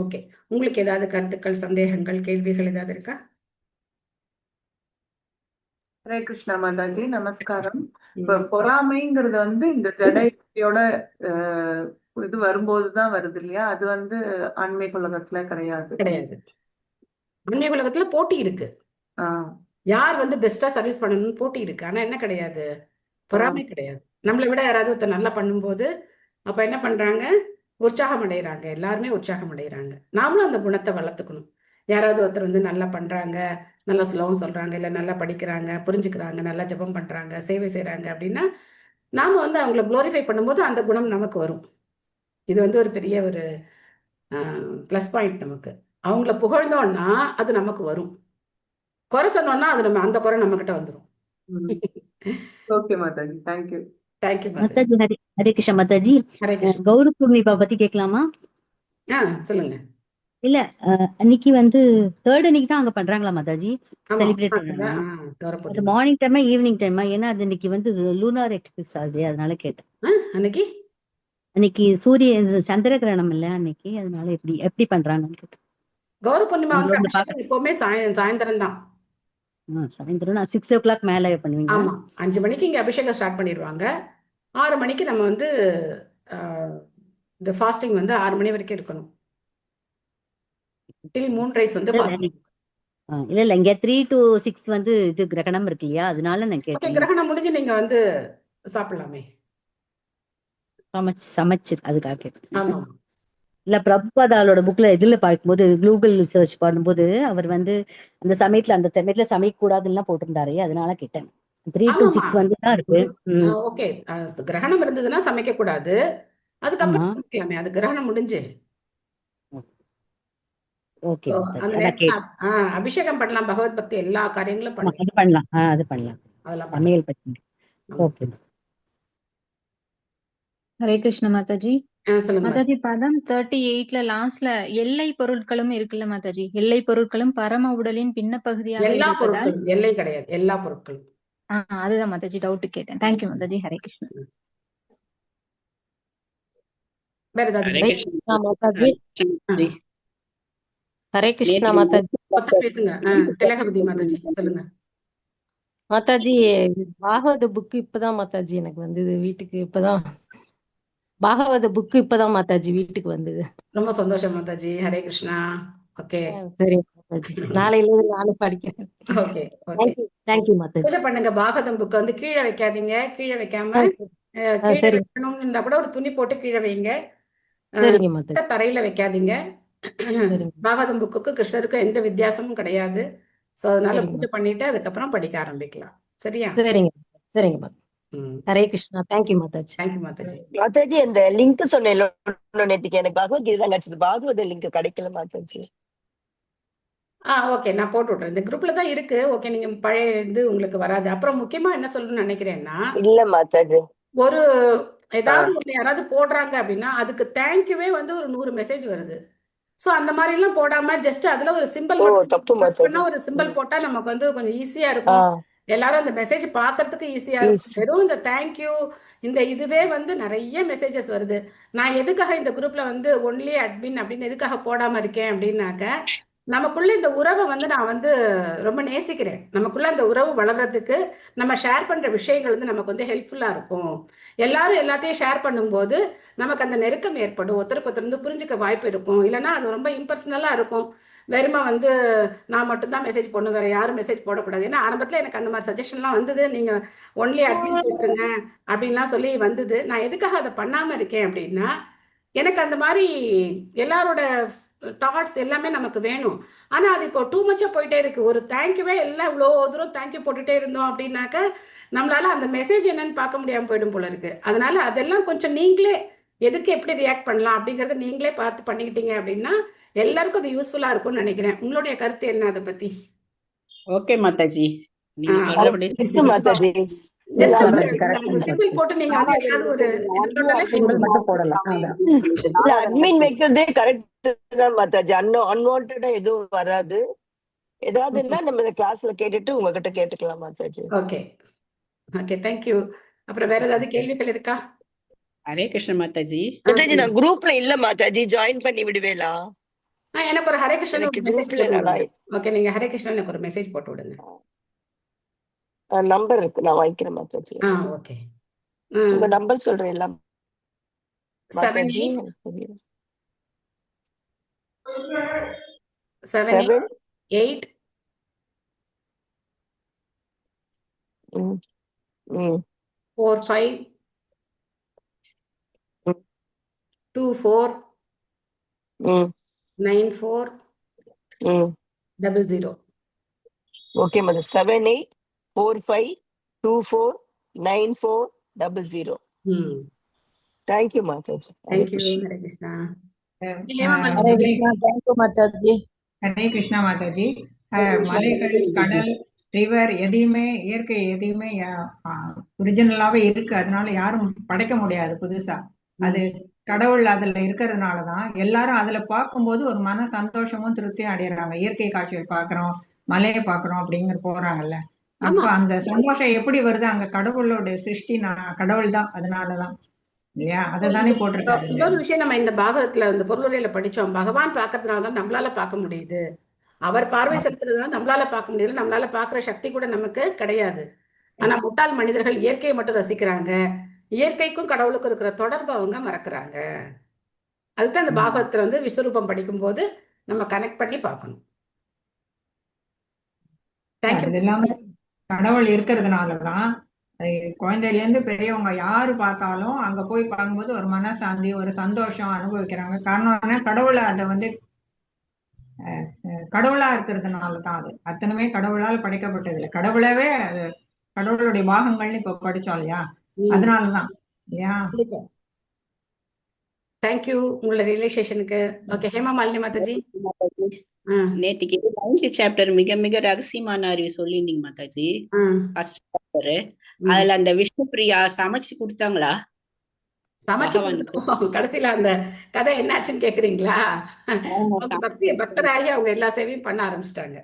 ஓகே, உங்களுக்கு ஏதாவது கருத்துக்கள், சந்தேகங்கள், கேள்விகள் ஏதாவது இருக்கா? ஹரே கிருஷ்ணா மாதாஜி, நமஸ்காரம். இப்ப பொறாமைங்கிறது இந்த ஜடையோட இது வரும்போதுதான் வருது இல்லையா? அது ஆன்மீக உலகத்துல கிடையாது. ஆன்மீக உலகத்துல போட்டி இருக்கு. யார் பெஸ்டா சர்வீஸ் பண்ணணும்னு போட்டி இருக்கு. ஆனா என்ன கிடையாது? பொறாமை கிடையாது. நம்மளை விட யாராவது ஒருத்தர் நல்லா பண்ணும்போது அப்ப என்ன பண்றாங்க? உற்சாகம் அடைகிறாங்க. எல்லாருமே உற்சாகம் அடைகிறாங்க. நாமளும் அந்த குணத்தை வளர்த்துக்கணும். யாராவது ஒருத்தர் நல்லா பண்றாங்க, நல்லா ஸ்லோகம் சொல்றாங்க, இல்ல நல்லா படிக்கிறாங்க, புரிஞ்சுக்கிறாங்க, நல்லா ஜெபம் பண்றாங்க, சேவை செய்யறாங்க அப்படின்னா நாம அவங்கள குளோரிஃபை பண்ணும்போது அந்த குணம் நமக்கு வரும். இது ஒரு பெரிய ஒரு பிளஸ் பாயிண்ட் நமக்கு. அவங்கள புகழ்ந்தோம்னா அது நமக்கு வரும். குறை சொன்னோம்னா அது அந்த குறை நம்ம கிட்ட வந்துடும். Okay Mataji, thank you. Thank you Mataji. Hare Krishna Mataji. Gauri Purnima பத்தி கேட்கலாமா? சொல்லுங்க. இல்ல அன்னைக்கு 3rd அன்னைக்கு தான் அங்க பண்றாங்களா மாதாஜி? செலிப்ரேட் பண்றாங்க. அது மார்னிங் டைமா ஈவினிங் டைமா? ஏன்னா அது இன்னைக்கு லூனார் எக்லிப்ஸ் ஆகுது, அதனால கேட்டேன். அன்னைக்கு சூரிய சந்திர கிரகணம் இல்ல அன்னைக்கு, அதனால எப்படி பண்றாங்கன்னு கேட்டேன். கௌரி பூர்ணிமா எப்பவுமே சாயந்தரம் தான். சாயந்தரம் 6 o'clock மேல பண்ணுவீங்க? ஆமா, 5 மணிக்கு இங்க அபிஷேகம் ஸ்டார்ட் பண்ணிடுவாங்க. 6 மணிக்கு நம்ம இந்த ஃபாஸ்டிங் 6 மணி வரைக்கும் இருக்கணும். டில் மூன் ரைஸ் ஃபாஸ்டிங். இல்ல இங்க 3 to 6 இது கிரகணம் இருக்கு இல்லையா, அதனால நான் கேட்டேன். கிரகணம் முடிஞ்சு நீங்க சாப்பிடலாமே. சமைச்சு அதுக்காக கேட்டேன். ஆமா. இல்ல பிரபுபாதாவோட புக்ல இதுல பார்க்கும்போது கூகுள் சர்ச் பண்ணும்போது அவர் அந்த சமயத்துல சமைக்க கூடாதுன்னு போட்டிருந்தாரு, அதனால கேட்டேன். 3 to 6 தான் இருக்கு. ஓகே, கிரகணம் இருந்ததுன்னா சமைக்க கூடாது, அதுக்கப்புறம் சமைக்கலாமே. அது கிரகணம் முடிஞ்சு ஓகே அபிஷேகம் பண்ணலாம். பகவத் பக்தி எல்லா காரியங்களும் பண்ணலாம். அது பண்ணலாம். அதெல்லாம் சமையல் பத்தி. ஓகே. ஹரே கிருஷ்ண மாதாஜி. சொல்லுங்க மாதாஜி. பதம் 38ல லாஸ்ட்ல எல்லை பொருட்களும் இருக்குல்ல மாதாஜி? எல்லை பொருட்களும் பரம உடலின் பின்ன பகுதியாக எல்லா இருப்பதால் பொருட்களும் எல்லை கிடையாது, எல்லா பொருட்களும். அதுதான் மாதாஜி டவுட் கேட்டேன். தேங்க்யூ மாதாஜி. ஹரே கிருஷ்ணா. வேற ஏதாவது ஹரே கிருஷ்ணா மாதாஜி. ஹரே கிருஷ்ணா மாதாஜி. பேசுங்க. திலகவதி மாதாஜி சொல்லுங்க. மாதாஜி, பாகவத புக் இப்பதான் மாதாஜி எனக்கு வந்தது வீட்டுக்கு. இப்பதான் பாகவத புக் இப்பதான் மாதாஜி வீட்டுக்கு வந்தது. ரொம்ப சந்தோஷம் மாதாஜி. ஹரே கிருஷ்ணா. ஓகே, சரி மாதாஜி, நாளையில இருந்து நானும் படிக்கிறேன். Okay, thank you Mataji. பூஜை பண்ணுங்க. பாகவதம் புக் கீழே வைக்காதீங்க. கீழே வைக்காம கீழே வைக்கணும்னு இருந்தா கூட ஒரு துணி போட்டு கீழே வைங்க. சரிங்க மாதாஜி. தரையில வைக்காதீங்க. பாகவதம் புக்குக்கு கிருஷ்ணருக்கு எந்த வித்தியாசமும் கிடையாது. சோ அதனால பூஜை பண்ணிட்டு அதுக்கப்புறம் படிக்க ஆரம்பிக்கலாம். சரியா? சரிங்க சரிங்க மாதாஜி. ஹரே கிருஷ்ணா. தேங்க்யூ மாதாஜி. தேங்க்யூ மாதாஜி. மாதாஜி, அந்த லிங்க் சொன்னேன் நேற்றுக்கு, எனக்கு பகவத்கீதை தான் கிடைச்சது. பாகவத லிங்க் கிடைக்கல மாதாஜி. ஓகே, நான் போட்டு விட்றேன். இந்த குரூப்ல தான் இருக்கு. ஓகே, நீங்க பழைய உங்களுக்கு வராது. அப்புறம் முக்கியமா என்ன சொல்லணும்னு நினைக்கிறேன்னா, இல்ல மாதாஜி, ஒரு ஏதாவது ஒண்ணு யாராவது போடுறாங்க அப்படின்னா அதுக்கு தேங்க்யூவே வந்து ஒரு 100 மெசேஜ் வருது. ஸோ அந்த மாதிரி எல்லாம் போடாம ஜஸ்ட் அதுல ஒரு சிம்பிள் மட்டும் press பண்ணா ஒரு சிம்பிள் போட்டா நமக்கு வந்து கொஞ்சம் ஈஸியா இருக்கும். எல்லாரும் அந்த மெசேஜ் பார்க்கறதுக்கு ஈஸியா இருக்கும். வெறும் இந்த தேங்க்யூ இந்த இதுவே வந்து நிறைய மெசேஜஸ் வருது. நான் எதுக்காக இந்த குரூப்ல வந்து ஒன்லி அட்மின் அப்படின்னு எதுக்காக போடாம இருக்கேன் அப்படின்னாக்க, நமக்குள்ள இந்த உறவை வந்து நான் வந்து ரொம்ப நேசிக்கிறேன். நமக்குள்ள அந்த உறவு வளர்றதுக்கு நம்ம ஷேர் பண்ற விஷயங்கள் வந்து நமக்கு வந்து ஹெல்ப்ஃபுல்லா இருக்கும். எல்லாரும் எல்லாத்தையும் ஷேர் பண்ணும்போது நமக்கு அந்த நெருக்கம் ஏற்படும். ஒருத்தருக்கு ஒருத்தர் வந்து புரிஞ்சுக்க வாய்ப்பு இருக்கும். இல்லைன்னா அது ரொம்ப இம்பர்சனலா இருக்கும். வெறுமை வந்து நான் மட்டும்தான் மெசேஜ் போடணும், வேற யாரும் மெசேஜ் போடக்கூடாது. ஏன்னா ஆரம்பத்துல எனக்கு அந்த மாதிரி சஜஷன்லாம் வந்தது. நீங்க ஒன்லி அட்மின் போட்டுருங்க அப்படின்லாம் சொல்லி வந்தது. நான் எதுக்காக அதை பண்ணாம இருக்கேன் அப்படின்னா, எனக்கு அந்த மாதிரி எல்லாரோட தாட்ஸ் எல்லாமே நமக்கு வேணும். ஆனா அது இப்போ டூ மச்சா போயிட்டே இருக்கு. ஒரு தேங்க்யூவே எல்லாம் இவ்வளோ தூரம் தேங்க்யூ போட்டுட்டே இருந்தோம் அப்படின்னாக்க நம்மளால அந்த மெசேஜ் என்னன்னு பார்க்க முடியாம போயிடும் போல இருக்கு. அதனால அதெல்லாம் கொஞ்சம் நீங்களே எதுக்கு எப்படி ரியாக்ட் பண்ணலாம் அப்படிங்கறத நீங்களே பார்த்து பண்ணிக்கிட்டீங்க அப்படின்னா எல்லாருக்கும் அது யூஸ்ஃபுல்லா இருக்கும்னு நினைக்கிறேன். உங்களுடைய கருத்து என்ன அதை பத்தி? ஓகே மாதாஜி, நீங்க சொல்றபடி Mataji just Mataji correct simple போட்டு நீங்க வந்து ஏதாவது ஒரு இது பண்ணாலே சிம்பிள் மட்டும் போடலாம். இல்ல அட்மின் வைக்கிறதே கரெக்ட் தான் மாதாஜி. அன்வான்டா எதுவும் வராது. ஏதாவதுன்னா நம்ம இந்த கிளாஸ்ல கேட்டுட்டு உங்ககிட்ட கேட்டுக்கலாம் மாதாஜி. Okay okay, thank you. அப்புறம் வேற ஏதாவது கேள்விகள் இருக்கா? ஹரே கிருஷ்ண மாதாஜி. மாதாஜி நான் குரூப்ல இல்ல மாதாஜி, ஜாயின் பண்ணி விடுவேலா? எனக்கு ஒரு ஹரே கிருஷ்ணன் எனக்கு மெசேஜ் குரூப்ல நல்லா ஓகே, நீங்க ஹரே கிருஷ்ணன் எனக்கு ஒரு மெசேஜ் போட்டு விடுங்க. நம்பர் இருக்கு, நான் வாங்கிக்கிறேன் மாதாஜி. ஓகே. உங்க நம்பர் சொல்றீங்களா Mataji? 78 45 24 94 00. Okay Mataji. 7845249400. Thank you Mataji. Thank you. Hare Krishna. Hare Krishna. Thank you Mataji. Hare Krishna Mataji. மலைகள், கடல், ரிவர் எதையுமே இயற்கை எதையுமே ஒரிஜினலாவே இருக்கு. அதனால யாரும் படைக்க முடியாது புதுசா. அது கடவுள் அதுல இருக்கிறதுனாலதான் எல்லாரும் அதுல பார்க்கும்போது ஒரு மன சந்தோஷமும் திருப்தியும் அடையறாங்க. இயற்கை காட்சிகள் பாக்குறோம், மலையை பாக்குறோம் அப்படிங்கிற போறாங்கல்ல. அப்ப அந்த சந்தோஷம் எப்படி வருது? அங்க கடவுளோட சிருஷ்டி கடவுள் தான், அதனாலதான் இல்லையா? அததானே போட்டிருக்காரு. இன்னொரு விஷயம் நம்ம இந்த பாகவத்துல இந்த பொருளுரையில படிச்சோம். பகவான் பாக்குறதுனாலதான் நம்மளால பார்க்க முடியுது. அவர் பார்வை செலுத்துறதுனால நம்மளால பார்க்க முடியல. நம்மளால பாக்குற சக்தி கூட நமக்கு கிடையாது. ஆனா முட்டாள் மனிதர்கள் இயற்கையை மட்டும் ரசிக்கிறாங்க. இயற்கைக்கும் கடவுளுக்கும் இருக்கிற தொடர்பு அவங்க மறக்கிறாங்க. அதுதான் இந்த பாகவத்துல வந்து விஸ்வரூபம் படிக்கும் போது நம்ம கனெக்ட் பண்ணி பார்க்கணும். அது எல்லாமே கடவுள் இருக்கிறதுனாலதான் குழந்தையில இருந்து பெரியவங்க யாரு பார்த்தாலும் அங்க போய் பார்க்கும்போது ஒரு மனசாந்தி, ஒரு சந்தோஷம் அனுபவிக்கிறாங்க. காரணம் என்ன? கடவுளை அதை வந்து கடவுளா இருக்கிறதுனாலதான். அது அத்தனைமே கடவுளால் படைக்கப்பட்டது இல்லை. கடவுளவே அது கடவுளுடைய பாகங்கள்னு இப்ப படிச்சோம் இல்லையா? அதனாலதான் இல்லையா? தேங்க்யூ உங்களோட ரியலைசேஷனுக்கு. ஓகே, ஹேமா மாலினி மாதாஜி. நேத்திக்கு 9th சாப்டர் மிக மிக ரகசியமான அறிவு சொல்லியிருந்தீங்க மாதாஜி. ஃபர்ஸ்ட் சாப்டர் அதுல அந்த விஷ்ணு பிரியா சமைச்சு கொடுத்தாங்களா? சமைச்சு கடைசியில அந்த கதை என்னாச்சுன்னு கேக்குறீங்களா? பக்தராகி அவங்க எல்லா சேவையும் பண்ண ஆரம்பிச்சிட்டாங்க.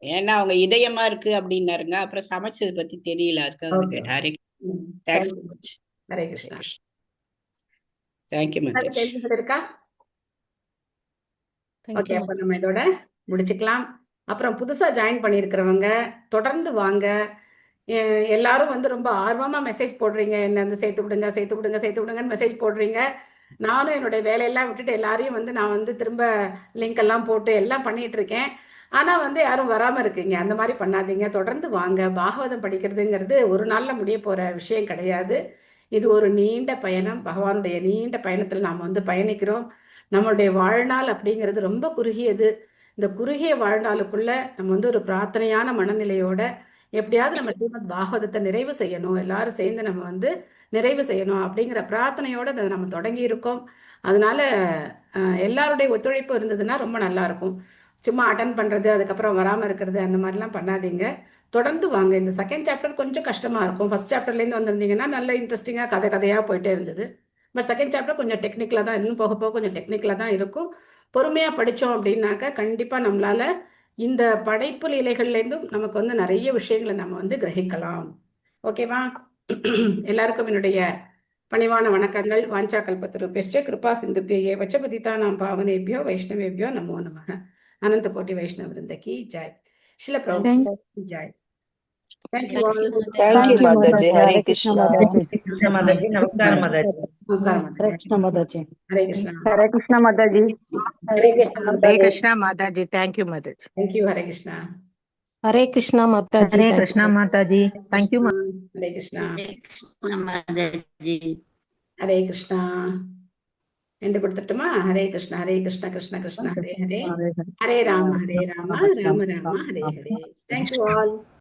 ஏன்னா அவங்க இதயமா இருக்கு அப்படின்னாருங்க. அப்புறம் சமைச்சது பத்தி தெரியல. அதுக்கு ஹரே கிருஷ்ணா. தேங்க்யூ மாதாஜி. இருக்கா? ஓகே, அப்ப நம்ம இதோட முடிச்சுக்கலாம். அப்புறம் புதுசா ஜாயின் பண்ணியிருக்கிறவங்க தொடர்ந்து வாங்க. எல்லாரும் வந்து ரொம்ப ஆர்வமா மெசேஜ் போடுறீங்க. என்ன வந்து சேர்த்து விடுங்க சேர்த்து விடுங்க சேர்த்து விடுங்கன்னு மெசேஜ் போடுறீங்க. நானும் என்னுடைய வேலையெல்லாம் விட்டுட்டு எல்லாரையும் வந்து நான் வந்து திரும்ப லிங்க் எல்லாம் போட்டு எல்லாம் பண்ணிட்டு இருக்கேன். ஆனா வந்து யாரும் வராம இருக்கீங்க. அந்த மாதிரி பண்ணாதீங்க. தொடர்ந்து வாங்க. பாகவதம் படிக்கிறதுங்கிறது ஒரு நாள்ல முடிய போற விஷயம் கிடையாது. இது ஒரு நீண்ட பயணம். பகவானுடைய நீண்ட பயணத்துல நாம வந்து பயணிக்கிறோம். நம்மளுடைய வாழ்நாள் அப்படிங்கிறது ரொம்ப குறுகியது. இந்த குறுகிய வாழ்நாளுக்குள்ள நம்ம வந்து ஒரு பிரார்த்தனையான மனநிலையோட எப்படியாவது நம்ம ஸ்ரீமத் பாகவதத்தை நிறைவு செய்யணும், எல்லாரும் சேர்ந்து நம்ம வந்து நிறைவு செய்யணும் அப்படிங்கிற பிரார்த்தனையோட நம்ம தொடங்கி இருக்கோம். அதனால எல்லாருடைய ஒத்துழைப்பு இருந்ததுன்னா ரொம்ப நல்லா இருக்கும். சும்மா அட்டன் பண்ணுறது அதுக்கப்புறம் வராமல் இருக்கிறது அந்த மாதிரிலாம் பண்ணாதீங்க. தொடர்ந்து வாங்க. இந்த செகண்ட் சாப்டர் கொஞ்சம் கஷ்டமாக இருக்கும். ஃபர்ஸ்ட் சாப்டர்லேருந்து வந்திருந்தீங்கன்னா நல்ல இன்ட்ரெஸ்டிங்காக கதையாக போயிட்டே இருந்தது. பட் செகண்ட் சாப்டர் கொஞ்சம் டெக்னிக்கலாக தான், இன்னும் போக போக கொஞ்சம் டெக்னிக்கலாக தான் இருக்கும். பொறுமையாக படித்தோம் அப்படின்னாக்கா கண்டிப்பாக நம்மளால் இந்த படைப்பு லீலைகள்லேருந்தும் நமக்கு வந்து நிறைய விஷயங்களை நம்ம வந்து கிரகிக்கலாம். ஓகேவா? எல்லாருக்கும் என்னுடைய பணிவான வணக்கங்கள். வாஞ்சா கல்பத்தருபேஷ்ட கிருபா சிந்துபியே வச்சபதிதானாம் பாவனேபியோ வைஷ்ணவேபியோ நமோ நமः. அனந்த கோட்டி வைஷ்ணவ விருந்தகி Jai. Srila Prabhupada Jai. Thank you all. Thank you, Mataji. Hare Krishna. Krishna Mataji, Namaskar Mataji. நமஸ்காரம் Hare Krishna Mataji. Hare Krishna. Hare Krishna Mataji. Hare Krishna. Hare Krishna Mataji. Thank you Mataji. Thank you. Hare Krishna. Hare Krishna Mataji. Hare Krishna Mataji. Thank you. Hare Krishna. Mataji. Hare Krishna. என்று கொடுத்துட்டுமா? Hare Krishna Hare Krishna Krishna Krishna Hare Hare, Hare Rama Rama Rama Hare Hare. Thank you all.